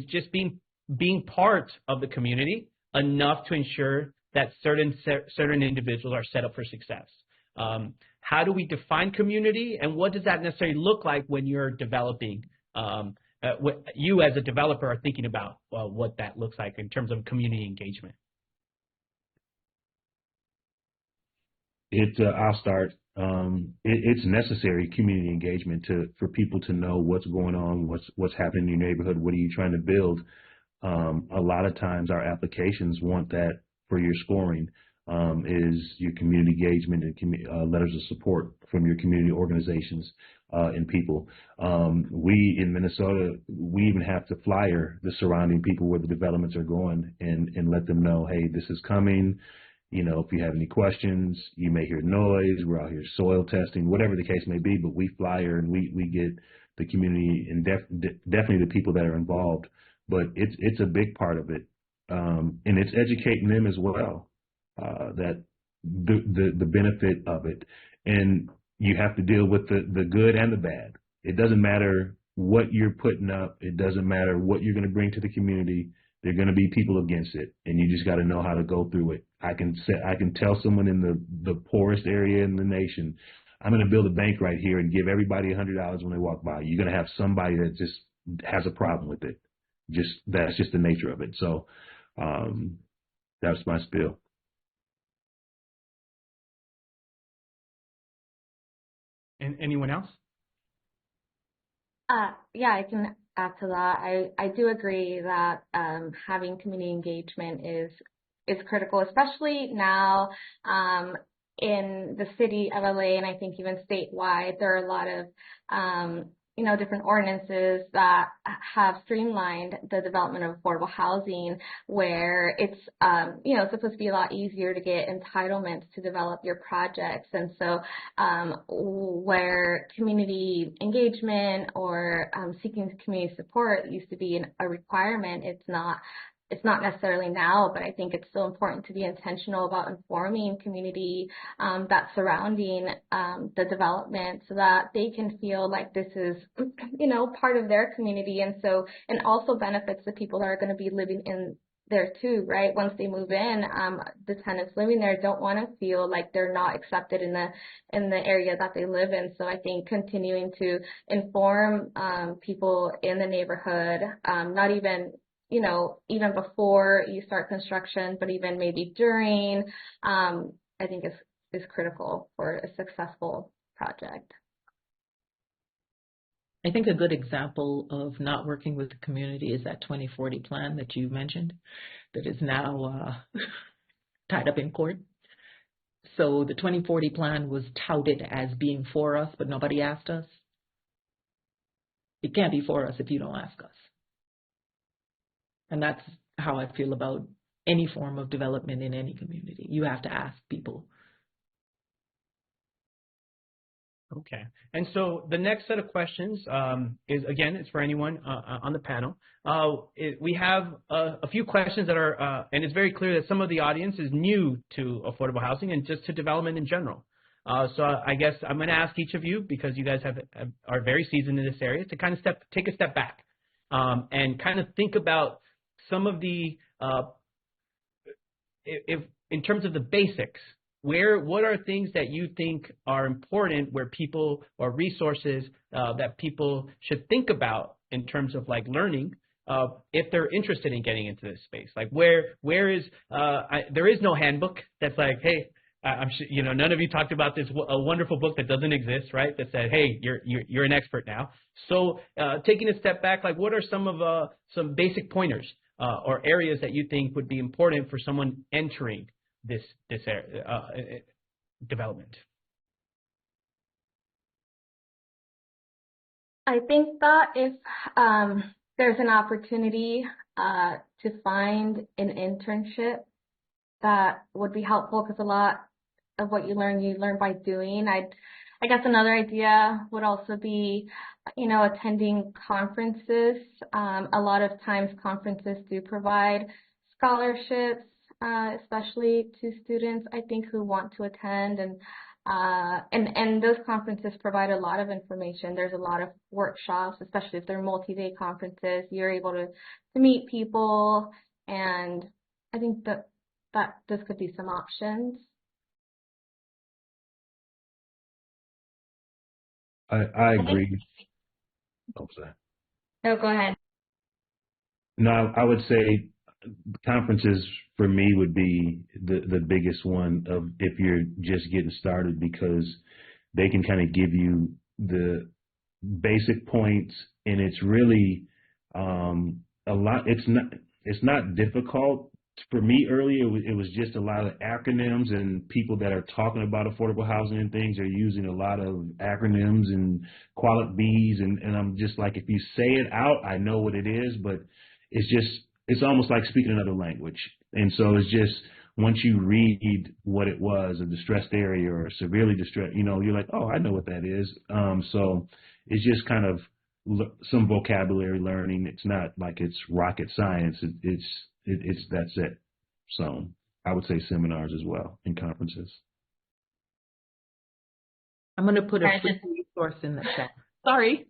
just being part of the community enough to ensure that certain individuals are set up for success? How do we define community, and what does that necessarily look like when you're developing? You as a developer are thinking about what that looks like in terms of community engagement. I'll start. It's necessary community engagement for people to know what's going on, what's happening in your neighborhood, what are you trying to build. A lot of times our applications want that for your scoring, is your community engagement and letters of support from your community organizations and people. We in Minnesota, we even have to flyer the surrounding people where the developments are going and let them know, hey, this is coming. You know, if you have any questions, you may hear noise. We're out here soil testing, whatever the case may be, but we flyer and we get the community and definitely the people that are involved. But it's a big part of it, and it's educating them as well, that the benefit of it, and you have to deal with the good and the bad. It doesn't matter what you're putting up. It doesn't matter what you're going to bring to the community. There are going to be people against it, and you just got to know how to go through it. I can tell someone in the poorest area in the nation, I'm going to build a bank right here and give everybody $100 when they walk by. You're going to have somebody that just has a problem with it. That's just the nature of it. So that's my spiel. And anyone else? Yeah, I can add to that. I do agree that having community engagement is critical, especially now in the city of LA, and I think even statewide. There are a lot of different ordinances that have streamlined the development of affordable housing, where it's supposed to be a lot easier to get entitlements to develop your projects. And so where community engagement or seeking community support used to be a requirement, it's not necessarily now, but I think it's still important to be intentional about informing community that's surrounding the development, so that they can feel like this is, part of their community, and also benefits the people that are going to be living in there too, right? Once they move in, the tenants living there don't want to feel like they're not accepted in the area that they live in. So I think continuing to inform people in the neighborhood, not even even before you start construction, but even maybe during, I think is critical for a successful project. I think a good example of not working with the community is that 2040 plan that you mentioned that is now tied up in court. So the 2040 plan was touted as being for us, but nobody asked us. It can't be for us if you don't ask us. And that's how I feel about any form of development in any community. You have to ask people. Okay. And so the next set of questions is, again, it's for anyone on the panel. We have a few questions that are, and it's very clear that some of the audience is new to affordable housing and just to development in general. So I guess I'm going to ask each of you, because you guys are very seasoned in this area, to kind of take a step back and kind of think about some of the, if in terms of the basics, what are things that you think are important, where people, or resources that people should think about in terms of like learning, if they're interested in getting into this space? Like where is, there is no handbook that's like, hey, I'm sure, none of you talked about this, a wonderful book that doesn't exist, right? That said, hey, you're an expert now. So taking a step back, like what are some basic pointers or areas that you think would be important for someone entering this development? I think that if there's an opportunity to find an internship, that would be helpful, because a lot of what you learn by doing. I guess another idea would also be, attending conferences. A lot of times conferences do provide scholarships, especially to students, I think, who want to attend, and those conferences provide a lot of information. There's a lot of workshops, especially if they're multi-day conferences. You're able to meet people, and I think that this could be some options. I agree. Oh, sorry. No, go ahead. No, I would say conferences for me would be the biggest one of if you're just getting started, because they can kind of give you the basic points, and it's really a lot. It's not difficult. For me earlier, it was just a lot of acronyms, and people that are talking about affordable housing and things are using a lot of acronyms and quality Bs, and I'm just like, if you say it out, I know what it is, but it's almost like speaking another language. And so it's just, once you read what it was, a distressed area or severely distressed, you're like, oh, I know what that is. So it's just kind of some vocabulary learning. It's not like it's rocket science. That's it. So I would say seminars as well and conferences. I'm going to put a free resource in the chat. Sorry.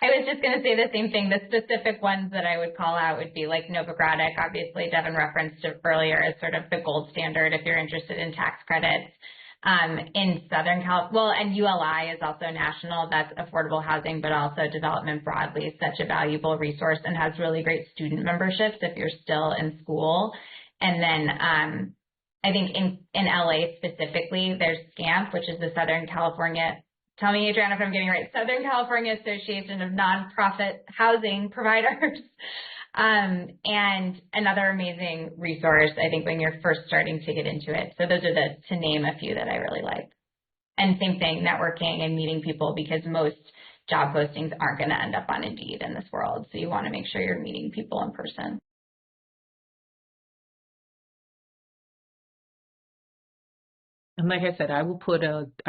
I was just going to say the same thing. The specific ones that I would call out would be like Novogradac. Obviously, Devin referenced it earlier as sort of the gold standard if you're interested in tax credits. In Southern California, well, and ULI is also national. That's affordable housing, but also development broadly is such a valuable resource and has really great student memberships if you're still in school. And then I think in LA specifically, there's SCAMP, which is the Southern California, tell me, Adriana, if I'm getting it right, Southern California Association of Nonprofit Housing Providers. And another amazing resource, I think, when you're first starting to get into it. So those are to name a few that I really like. And same thing, networking and meeting people, because most job postings aren't going to end up on Indeed in this world. So you want to make sure you're meeting people in person. And like I said, I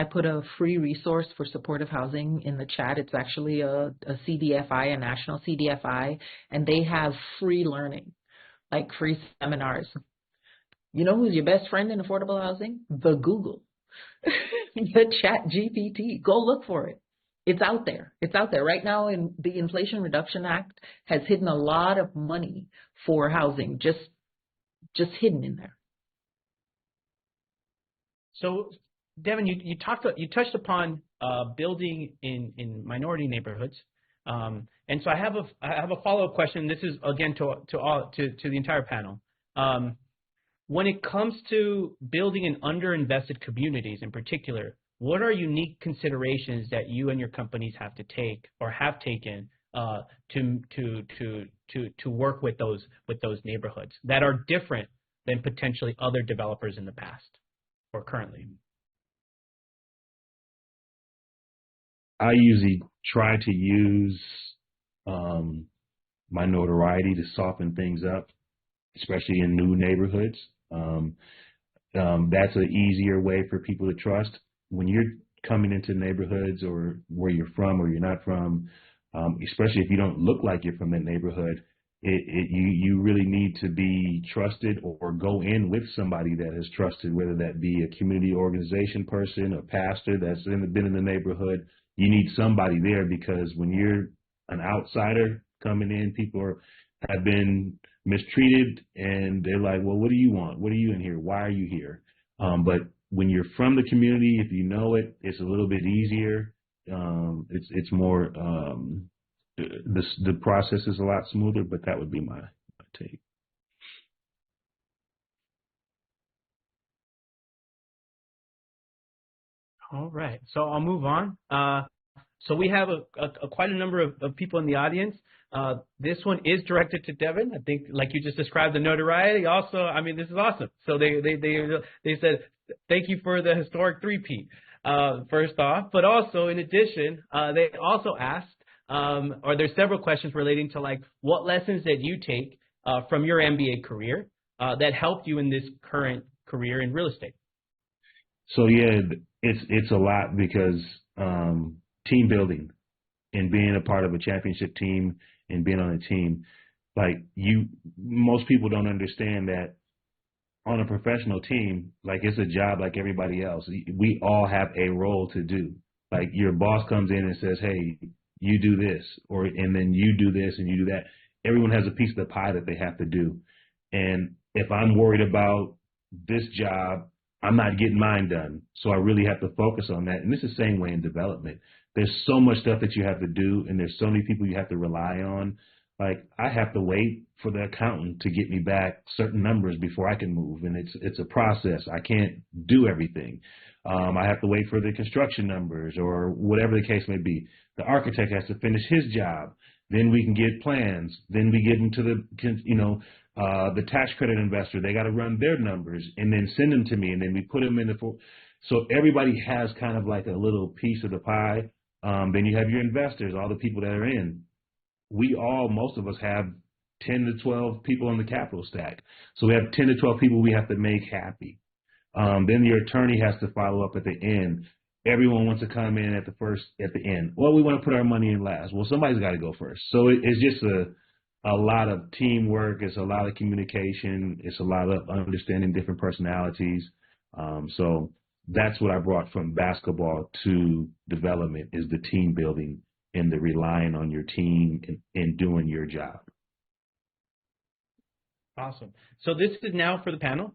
put a free resource for supportive housing in the chat. It's actually a CDFI, a national CDFI, and they have free learning, like free seminars. You know who's your best friend in affordable housing? The Google, the Chat GPT. Go look for it. It's out there. It's out there right now. And the Inflation Reduction Act has hidden a lot of money for housing, just hidden in there. So, Devin, you touched upon building in minority neighborhoods, and so I have a follow-up question. This is again to the entire panel. When it comes to building in underinvested communities, in particular, what are unique considerations that you and your companies have to take or have taken to work with those neighborhoods that are different than potentially other developers in the past? Or currently? I usually try to use my notoriety to soften things up, especially in new neighborhoods. That's an easier way for people to trust. When you're coming into neighborhoods or where you're from or you're not from, especially if you don't look like you're from that neighborhood, you really need to be trusted or go in with somebody that is trusted, whether that be a community organization person, a pastor that's been in the neighborhood. You need somebody there, because when you're an outsider coming in, people have been mistreated, and they're like, well, what do you want? What are you in here? Why are you here? But when you're from the community, if you know it, it's a little bit easier. It's more the process is a lot smoother, but that would be my take. All right, so I'll move on. So we have quite a number of people in the audience. This one is directed to Devin. I think, like you just described, the notoriety. Also, I mean, this is awesome. So they said thank you for the historic three-peat. First off, but also in addition, they also asked. Or there's several questions relating to like what lessons that you take from your MBA career that helped you in this current career in real estate. So yeah, it's a lot, because team building and being a part of a championship team and being on a team, like most people don't understand that on a professional team, like it's a job like everybody else. We all have a role to do. Like your boss comes in and says, hey, you do this, and then you do this and you do that. Everyone has a piece of the pie that they have to do. And if I'm worried about this job, I'm not getting mine done. So I really have to focus on that. And it's the same way in development. There's so much stuff that you have to do, and there's so many people you have to rely on. like I have to wait for the accountant to get me back certain numbers before I can move, and it's a process. I can't do everything. I have to wait for the construction numbers or whatever the case may be. The architect has to finish his job. Then we can get plans. Then we get into the tax credit investor. They got to run their numbers and then send them to me, and then we put them in so everybody has kind of like a little piece of the pie. Then you have your investors, all the people that are in. Most of us have 10 to 12 people on the capital stack. So we have 10 to 12 people we have to make happy. Then your attorney has to follow up at the end. Everyone wants to come in at the end. Well, we want to put our money in last. Well, somebody's got to go first. So it's just a lot of teamwork. It's a lot of communication. It's a lot of understanding different personalities. So that's what I brought from basketball to development is the team building and the relying on your team and doing your job. Awesome. So this is now for the panel.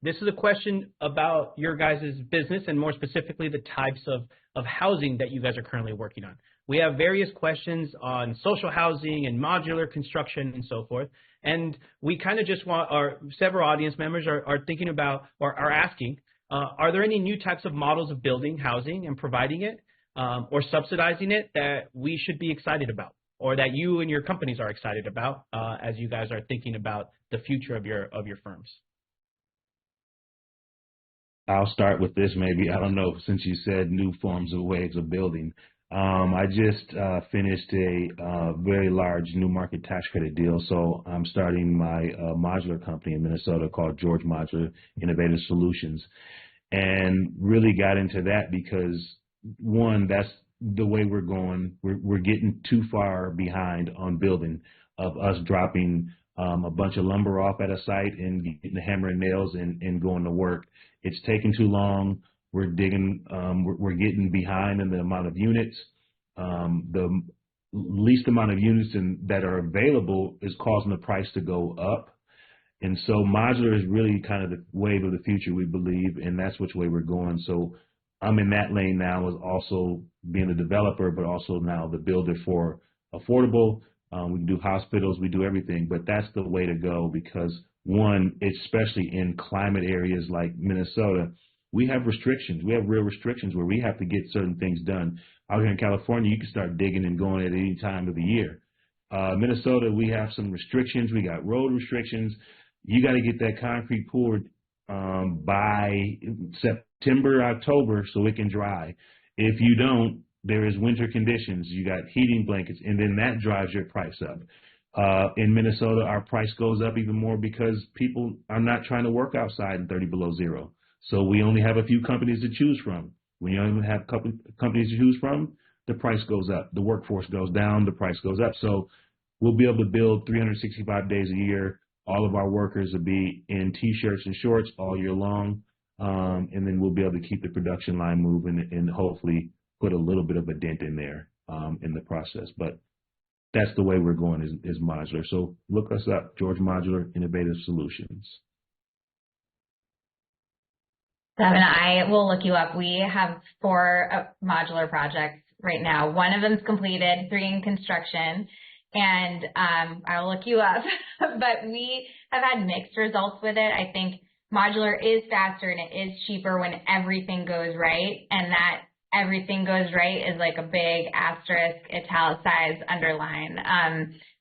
This is a question about your guys' business and more specifically the types of housing that you guys are currently working on. We have various questions on social housing and modular construction and so forth. And we kind of just want several audience members are thinking about or are asking, are there any new types of models of building housing and providing it or subsidizing it that we should be excited about or that you and your companies are excited about as you guys are thinking about the future of your firms? I'll start with this maybe. I don't know, since you said new forms of ways of building. I just finished a very large new market tax credit deal. So I'm starting my modular company in Minnesota called George Modular Innovative Solutions, and really got into that because, one, that's the way we're going. We're getting too far behind on building of us dropping a bunch of lumber off at a site and getting the hammer and nails and going to work. It's taking too long. We're getting behind in the amount of units. The least amount of units that are available is causing the price to go up. And so modular is really kind of the wave of the future, we believe, and that's which way we're going. So I'm in that lane now as also being a developer, but also now the builder for affordable. We do hospitals, we do everything, but that's the way to go because, one, especially in climate areas like Minnesota, we have restrictions. We have real restrictions where we have to get certain things done. Out here in California, you can start digging and going at any time of the year. Minnesota, we have some restrictions. We got road restrictions. You got to get that concrete poured by September, October so it can dry. If you don't, there is winter conditions. You got heating blankets, and then that drives your price up. In Minnesota, our price goes up even more because people are not trying to work outside in 30 below zero. So we only have a few companies to choose from. When you only have companies to choose from, the price goes up. The workforce goes down, the price goes up. So we'll be able to build 365 days a year. All of our workers will be in T-shirts and shorts all year long. And then we'll be able to keep the production line moving and hopefully put a little bit of a dent in there in the process. But that's the way we're going is modular. So look us up, George Modular Innovative Solutions. Devin, I will look you up. We have 4 modular projects right now. One of them's completed, 3 in construction, and I'll look you up. But we have had mixed results with it. I think modular is faster and it is cheaper when everything goes right, and that everything goes right is like a big asterisk, italicized, underline.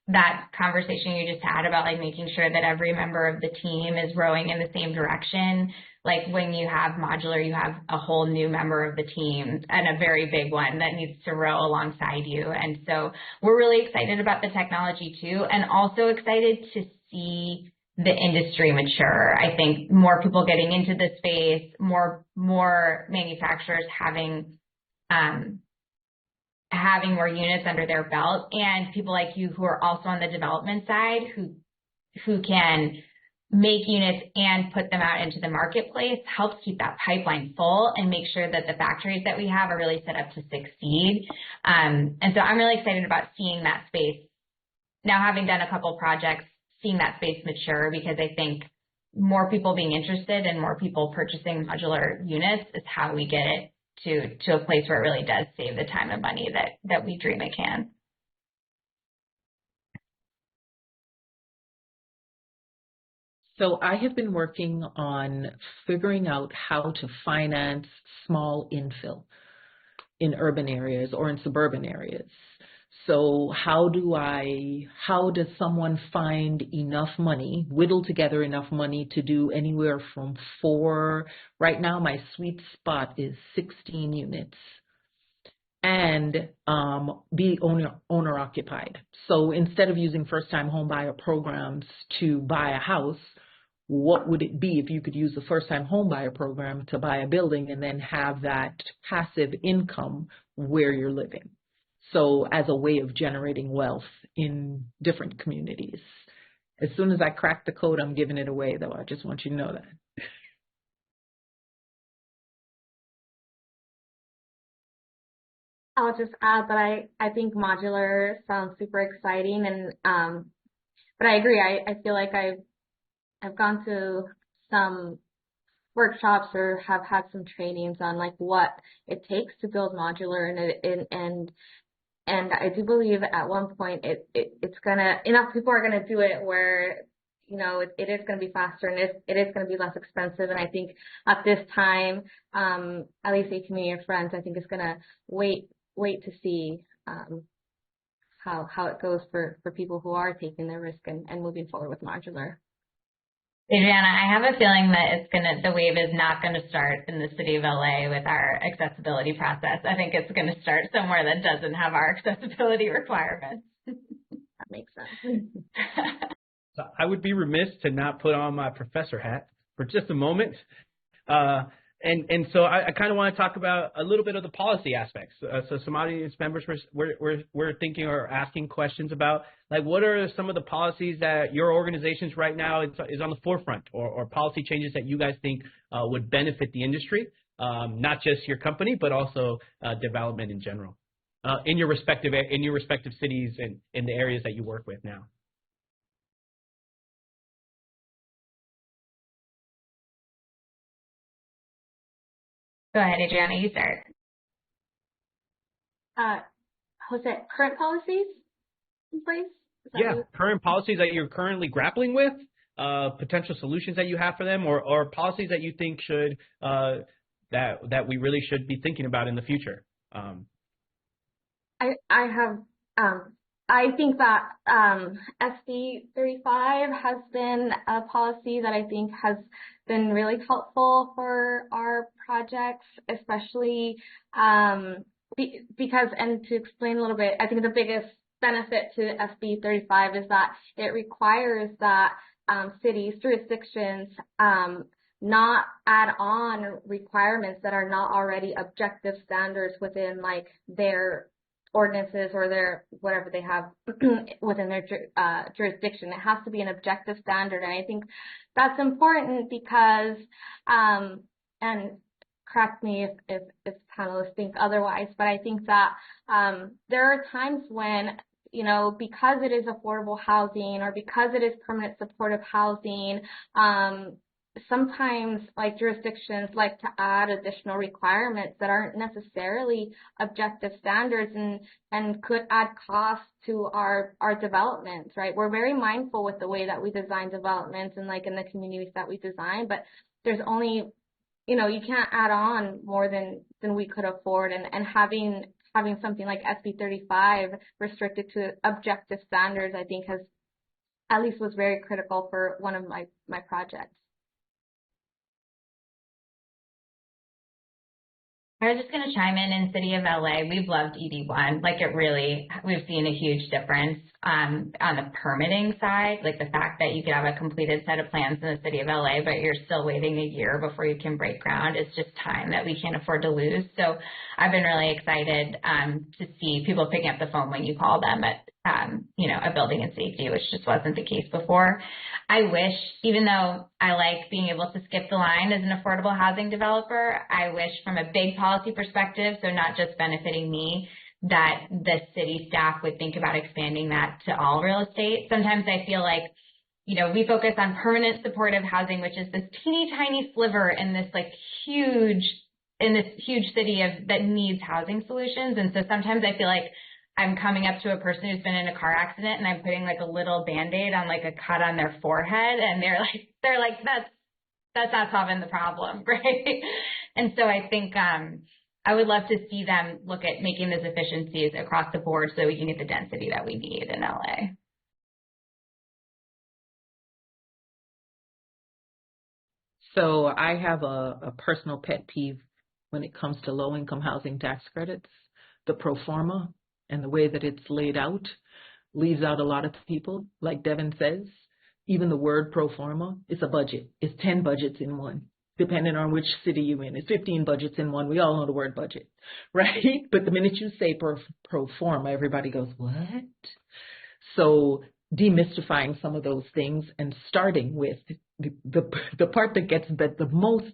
That conversation you just had about like making sure that every member of the team is rowing in the same direction. Like when you have modular, you have a whole new member of the team and a very big one that needs to row alongside you. And so we're really excited about the technology too, and also excited to see the industry mature. I think more people getting into the space, more manufacturers having more units under their belt, and people like you who are also on the development side who can make units and put them out into the marketplace helps keep that pipeline full and make sure that the factories that we have are really set up to succeed. And so I'm really excited about seeing that space. Now, having done a couple projects, seeing that space mature, because I think more people being interested and more people purchasing modular units is how we get it to a place where it really does save the time and money that we dream it can. So I have been working on figuring out how to finance small infill in urban areas or in suburban areas. So how does someone find enough money, whittle together enough money to do anywhere from right now my sweet spot is 16 units, and be owner occupied. So instead of using first time home buyer programs to buy a house, what would it be if you could use the first time home buyer program to buy a building and then have that passive income where you're living? So as a way of generating wealth in different communities. As soon as I crack the code, I'm giving it away, though. I just want you to know that. I'll just add that I think modular sounds super exciting, and but I agree. I feel like I've gone to some workshops or have had some trainings on like what it takes to build modular, and I do believe at one point it's gonna, enough people are gonna do it where, you know, it is gonna be faster, and it is gonna be less expensive. And I think at this time, at least the community of friends, I think is gonna wait to see how it goes for people who are taking the risk and moving forward with modular. Adriana, I have a feeling that the wave is not going to start in the city of LA with our accessibility process. I think it's going to start somewhere that doesn't have our accessibility requirements. That makes sense. So I would be remiss to not put on my professor hat for just a moment. And so I kind of want to talk about a little bit of the policy aspects. So some audience members were thinking or asking questions about, like, what are some of the policies that your organizations right now is on the forefront, or policy changes that you guys think would benefit the industry, not just your company, but also development in general, in your respective cities and in the areas that you work with now. Go ahead, Adriana, you start. Jose, current policies in place? Yeah, current policies that you're currently grappling with, potential solutions that you have for them, or policies that you think should that we really should be thinking about in the future. I think that SB 35 has been a policy that I think has been really helpful for our projects, especially because, and to explain a little bit, I think the biggest benefit to SB 35 is that it requires that cities, jurisdictions, not add on requirements that are not already objective standards within like their ordinances or their whatever they have within their jurisdiction. It has to be an objective standard, and I think that's important because and correct me if panelists think otherwise, but I think that there are times when, you know, because it is affordable housing or because it is permanent supportive housing, sometimes like jurisdictions like to add additional requirements that aren't necessarily objective standards and could add costs to our developments, right? We're very mindful with the way that we design developments and like in the communities that we design, but there's only, you know, you can't add on more than we could afford, and having something like SB 35 restricted to objective standards, I think was very critical for one of my projects. I was just going to chime in City of LA, we've loved ED1. Like we've seen a huge difference on the permitting side, like the fact that you could have a completed set of plans in the City of LA, but you're still waiting a year before you can break ground. It's just time that we can't afford to lose. So I've been really excited to see people picking up the phone when you call them at, a building and safety, which just wasn't the case before. I wish, even though I like being able to skip the line as an affordable housing developer, I wish from a big policy perspective, so not just benefiting me, that the city staff would think about expanding that to all real estate. Sometimes I feel like, we focus on permanent supportive housing, which is this teeny tiny sliver in this huge city that needs housing solutions. And so sometimes I feel like I'm coming up to a person who's been in a car accident and I'm putting like a little Band-Aid on like a cut on their forehead, and they're like that's not solving the problem, right? And so I think I would love to see them look at making those efficiencies across the board so we can get the density that we need in LA. So I have a personal pet peeve when it comes to low-income housing tax credits. The pro forma and the way that it's laid out leaves out a lot of people. Like Devin says, even the word pro forma is a budget. It's 10 budgets in one, depending on which city you're in. It's 15 budgets in one. We all know the word budget, right? But the minute you say pro forma, everybody goes, what? So demystifying some of those things and starting with the part that gets the most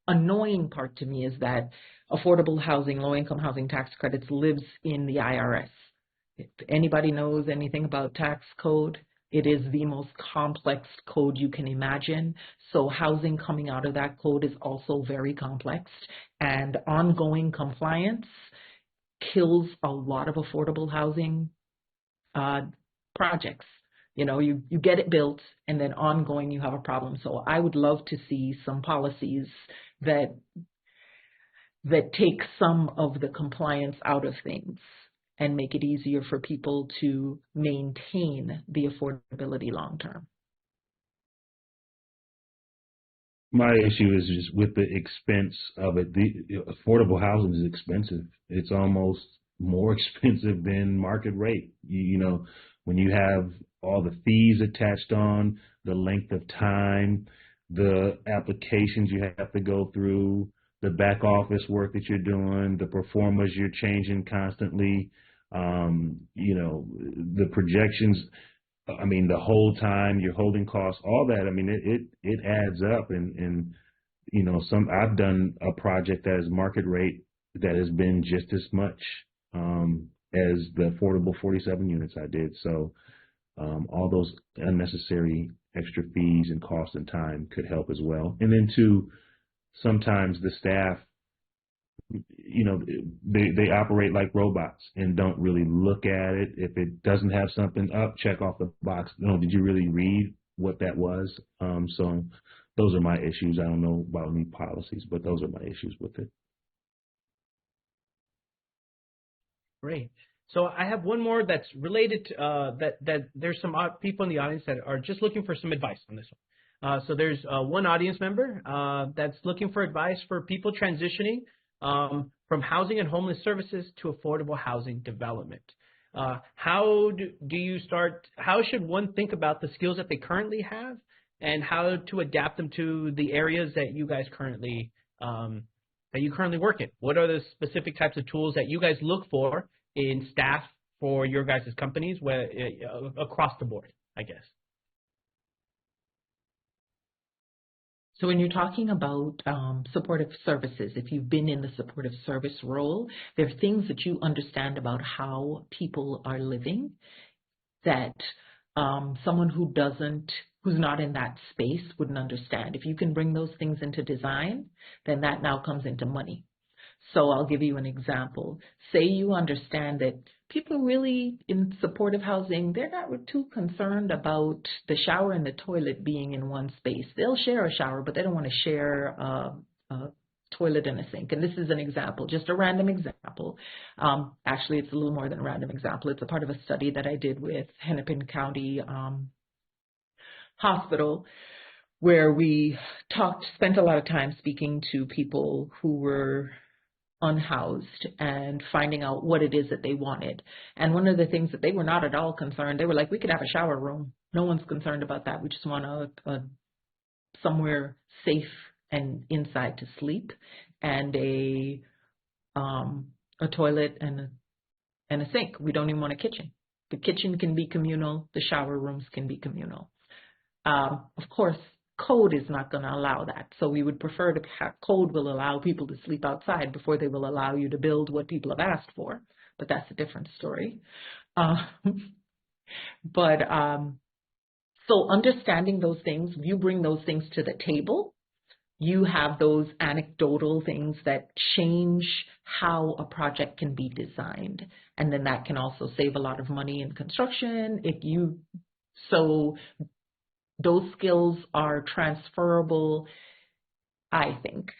annoying part to me is that affordable housing, low-income housing tax credits lives in the IRS. If anybody knows anything about tax code, it is the most complex code you can imagine. So housing coming out of that code is also very complex, and ongoing compliance kills a lot of affordable housing projects. You know, you get it built and then ongoing you have a problem. So I would love to see some policies that take some of the compliance out of things and make it easier for people to maintain the affordability long term. My issue is just with the expense of it. The affordable housing is expensive. It's almost more expensive than market rate. You know, when you have all the fees attached on, the length of time, the applications you have to go through, the back office work that you're doing, the performers you're changing constantly, you know, the projections, I mean, the whole time you're holding costs, all that, I mean, it adds up. And you know, I've done a project that is market rate that has been just as much as the affordable 47 units I did. So all those unnecessary extra fees and cost and time could help as well. And then too, sometimes the staff, you know, they operate like robots and don't really look at it. If it doesn't have something up, check off the box. No, did you really read what that was? So those are my issues. I don't know about any policies, but those are my issues with it. Great. So I have one more that's related to that there's some people in the audience that are just looking for some advice on this one. So there's one audience member that's looking for advice for people transitioning from housing and homeless services to affordable housing development. How should one think about the skills that they currently have and how to adapt them to the areas that you guys currently work in? What are the specific types of tools that you guys look for in staff for your guys' companies across the board, I guess? So when you're talking about supportive services, if you've been in the supportive service role, there are things that you understand about how people are living that someone who's not in that space wouldn't understand. If you can bring those things into design, then that now comes into money. So I'll give you an example. Say you understand that people really in supportive housing, they're not too concerned about the shower and the toilet being in one space. They'll share a shower, but they don't want to share a toilet and a sink. And this is an example, just a random example. Actually, it's a little more than a random example. It's a part of a study that I did with Hennepin County Hospital, where we spent a lot of time speaking to people who were unhoused and finding out what it is that they wanted. And one of the things that they were not at all concerned, they were like, we could have a shower room. No one's concerned about that. We just want a somewhere safe and inside to sleep, and a toilet and a sink. We don't even want a kitchen. The kitchen can be communal. The shower rooms can be communal. Of course, code is not going to allow that. So we would prefer to have code will allow people to sleep outside before they will allow you to build what people have asked for. But that's a different story. So understanding those things, you bring those things to the table, you have those anecdotal things that change how a project can be designed. And then that can also save a lot of money in construction. So those skills are transferable, I think,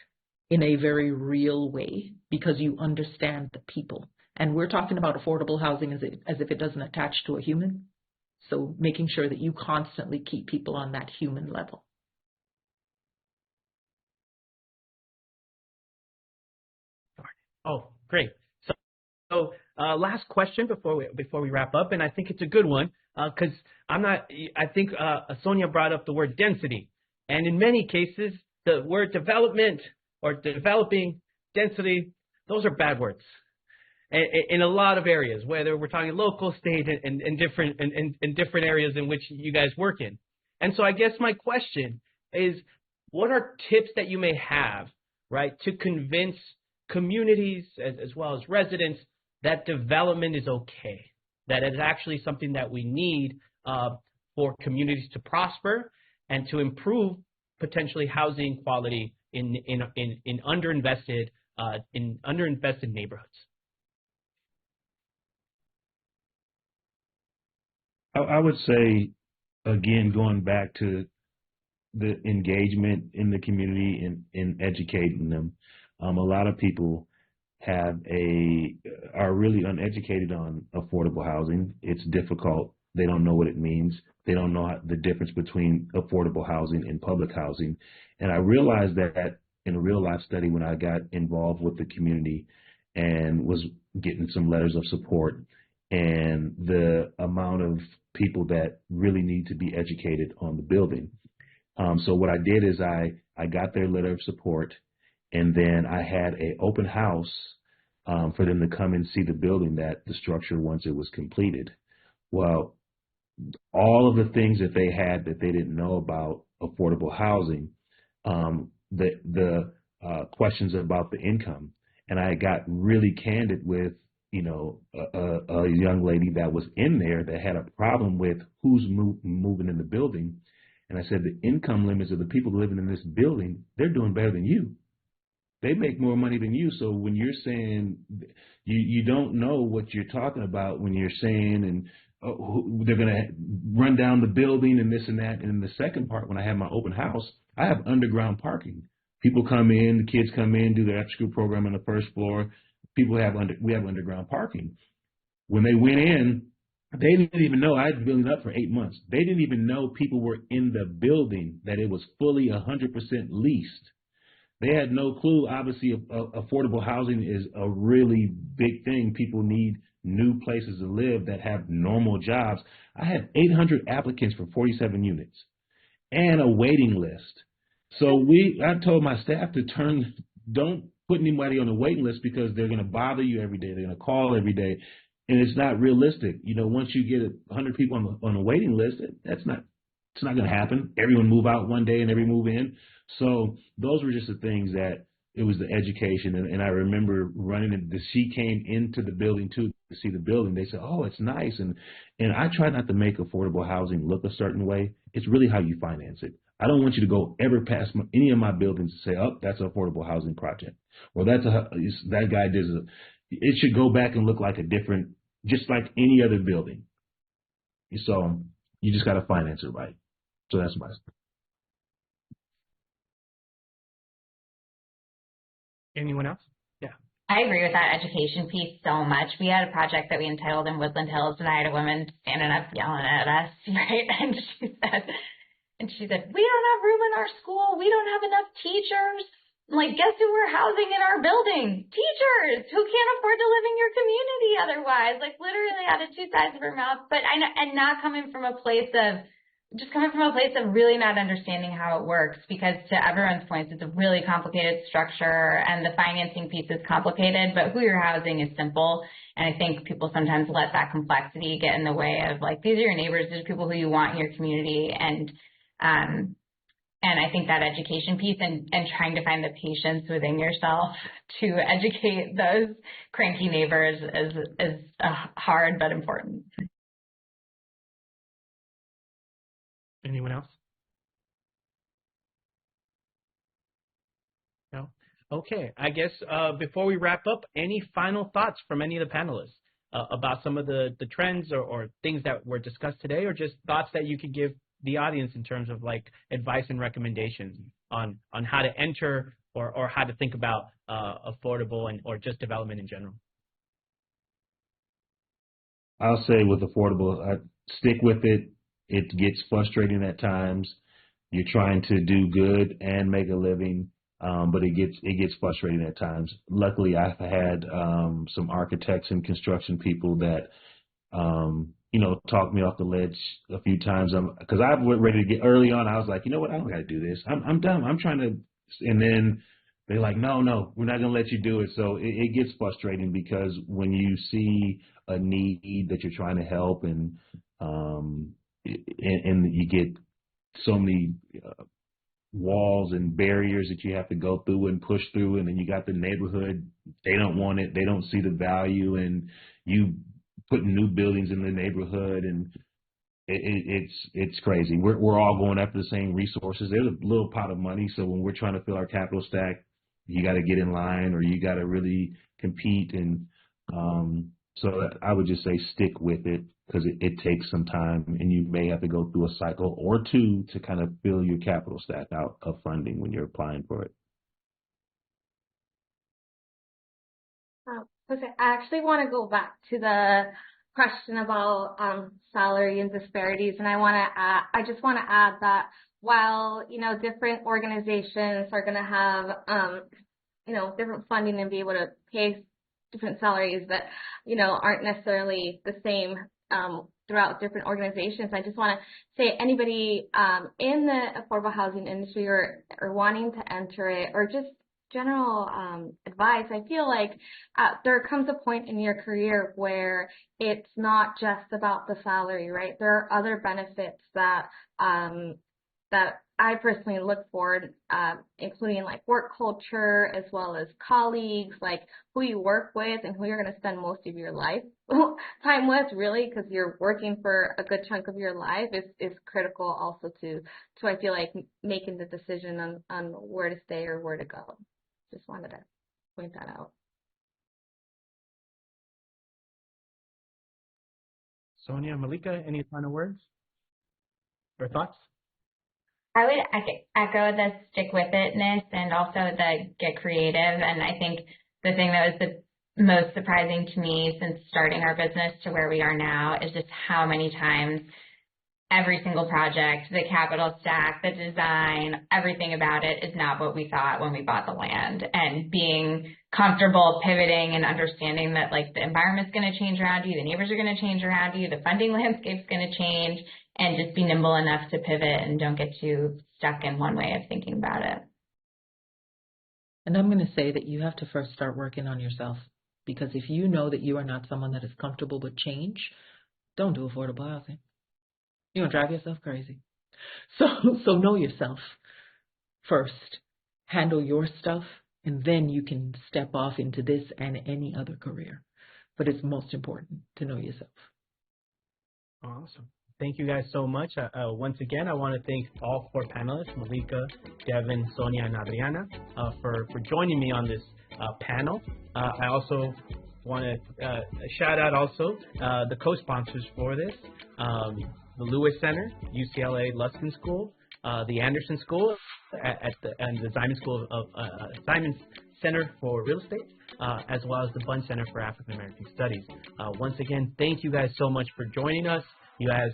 in a very real way because you understand the people. And we're talking about affordable housing as if it doesn't attach to a human. So making sure that you constantly keep people on that human level. Oh, great. So last question before we wrap up, and I think it's a good one because I think Sonia brought up the word density, and in many cases the word development or developing density, those are bad words in a lot of areas, whether we're talking local, state, and different areas in which you guys work in. And so I guess my question is, what are tips that you may have, right, to convince communities as well as residents that development is okay, that it's actually something that we need for communities to prosper and to improve potentially housing quality in underinvested neighborhoods? I would say, again, going back to the engagement in the community and in educating them. A lot of people are really uneducated on affordable housing. It's difficult. They don't know what it means. They don't know the difference between affordable housing and public housing. And I realized that in a real life study when I got involved with the community and was getting some letters of support, and the amount of people that really need to be educated on the building. So what I did is I got their letter of support, and then I had an open house for them to come and see the building, the structure once it was completed. Well, all of the things that they had that they didn't know about affordable housing, the questions about the income, and I got really candid with a young lady that was in there that had a problem with who's moving in the building. And I said, the income limits of the people living in this building, they're doing better than you. They make more money than you. So when you're saying you don't know what you're talking about when you're saying they're going to run down the building and this and that. And in the second part, when I have my open house, I have underground parking. People come in, the kids come in, do their after school program on the first floor. We have underground parking. When they went in, they didn't even know. I had the building up for 8 months. They didn't even know people were in the building, that it was fully 100% leased. They had no clue. Obviously, affordable housing is a really big thing. People need new places to live that have normal jobs. I had 800 applicants for 47 units and a waiting list. So I told my staff to don't put anybody on a waiting list because they're going to bother you every day. They're going to call every day. And it's not realistic. Once you get 100 people on a waiting list, it's not going to happen. Everyone move out one day and everyone move in. So those were just the things that it was the education. And I remember she came into the building too to see the building. They said, oh, it's nice. And I try not to make affordable housing look a certain way. It's really how you finance it. I don't want you to go ever past any of my buildings and say, oh, that's an affordable housing project. Or that guy did it should go back and look like just like any other building. So you just got to finance it right. So that's my. Anyone else? Yeah. I agree with that education piece so much. We had a project that we entitled in Woodland Hills, and I had a woman standing up yelling at us, right? And she said, we don't have room in our school. We don't have enough teachers. Like, guess who we're housing in our building? Teachers who can't afford to live in your community otherwise. Like, literally out of two sides of her mouth. But and not coming from a place of really not understanding how it works, because to everyone's points, it's a really complicated structure and the financing piece is complicated, but who you're housing is simple. And I think people sometimes let that complexity get in the way of, like, these are your neighbors, these are people who you want in your community. And I think that education piece and trying to find the patience within yourself to educate those cranky neighbors is hard but important. Anyone else? Okay, I guess before we wrap up, any final thoughts from any of the panelists about some of the trends or things that were discussed today, or just thoughts that you could give the audience in terms of like advice and recommendations on how to enter or how to think about affordable and or just development in general? I'll say with affordable, stick with it. It gets frustrating at times. You're trying to do good and make a living, but it gets frustrating at times. Luckily, I've had some architects and construction people that talked me off the ledge a few times. Because I was ready to get early on. I was like, you know what? I don't got to do this. I'm done. I'm trying to, and then they're like, no, we're not going to let you do it. So it gets frustrating because when you see a need that you're trying to help and you get so many walls and barriers that you have to go through and push through, and then you got the neighborhood, they don't want it, they don't see the value, and you put new buildings in the neighborhood, and it's crazy. We're all going after the same resources. There's a little pot of money, so when we're trying to fill our capital stack, you got to get in line or you got to really compete, and so I would just say stick with it because it takes some time, and you may have to go through a cycle or two to kind of fill your capital stack out of funding when you're applying for it. Okay, I actually want to go back to the question about salary and disparities, and I just want to add that while different organizations are going to have different funding and be able to pay different salaries that aren't necessarily the same throughout different organizations. I just want to say anybody in the affordable housing industry or wanting to enter it, or just general advice, I feel like there comes a point in your career where it's not just about the salary, right? There are other benefits that I personally look for, including like work culture as well as colleagues, like who you work with and who you're going to spend most of your life time with, really, because you're working for a good chunk of your life is critical also to I feel like making the decision on where to stay or where to go. Just wanted to point that out. Sonia, Malika, any final words or thoughts? I would echo the stick with itness and also the get creative. And I think the thing that was the most surprising to me since starting our business to where we are now is just how many times every single project, the capital stack, the design, everything about it is not what we thought when we bought the land. And being comfortable pivoting and understanding that like the environment's going to change around you, the neighbors are going to change around you, the funding landscape's going to change, and just be nimble enough to pivot and don't get too stuck in one way of thinking about it. And I'm going to say that you have to first start working on yourself, because if you know that you are not someone that is comfortable with change, don't do affordable housing. You're going to drive yourself crazy. So know yourself first. Handle your stuff, and then you can step off into this and any other career. But it's most important to know yourself. Awesome. Thank you guys so much. Once again, I want to thank all four panelists, Malika, Devin, Sonia, and Adriana, for joining me on this panel. I also want to shout out also the co-sponsors for this, the Lewis Center, UCLA Luskin School, the Anderson School, and the Ziman School of Ziman Center for Real Estate, as well as the Bunche Center for African American Studies. Once again, thank you guys so much for joining us. You guys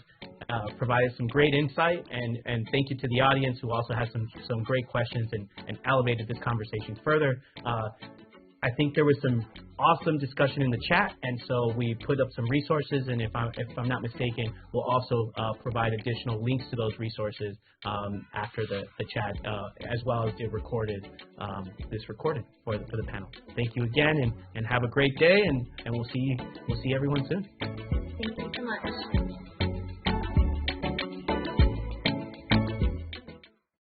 provided some great insight, and thank you to the audience who also had some great questions and elevated this conversation further. I think there was some awesome discussion in the chat, and so we put up some resources, and if I'm not mistaken, we'll also provide additional links to those resources after the chat, as well as this recorded for the panel. Thank you again, and have a great day, and we'll see everyone soon. Thank you so much.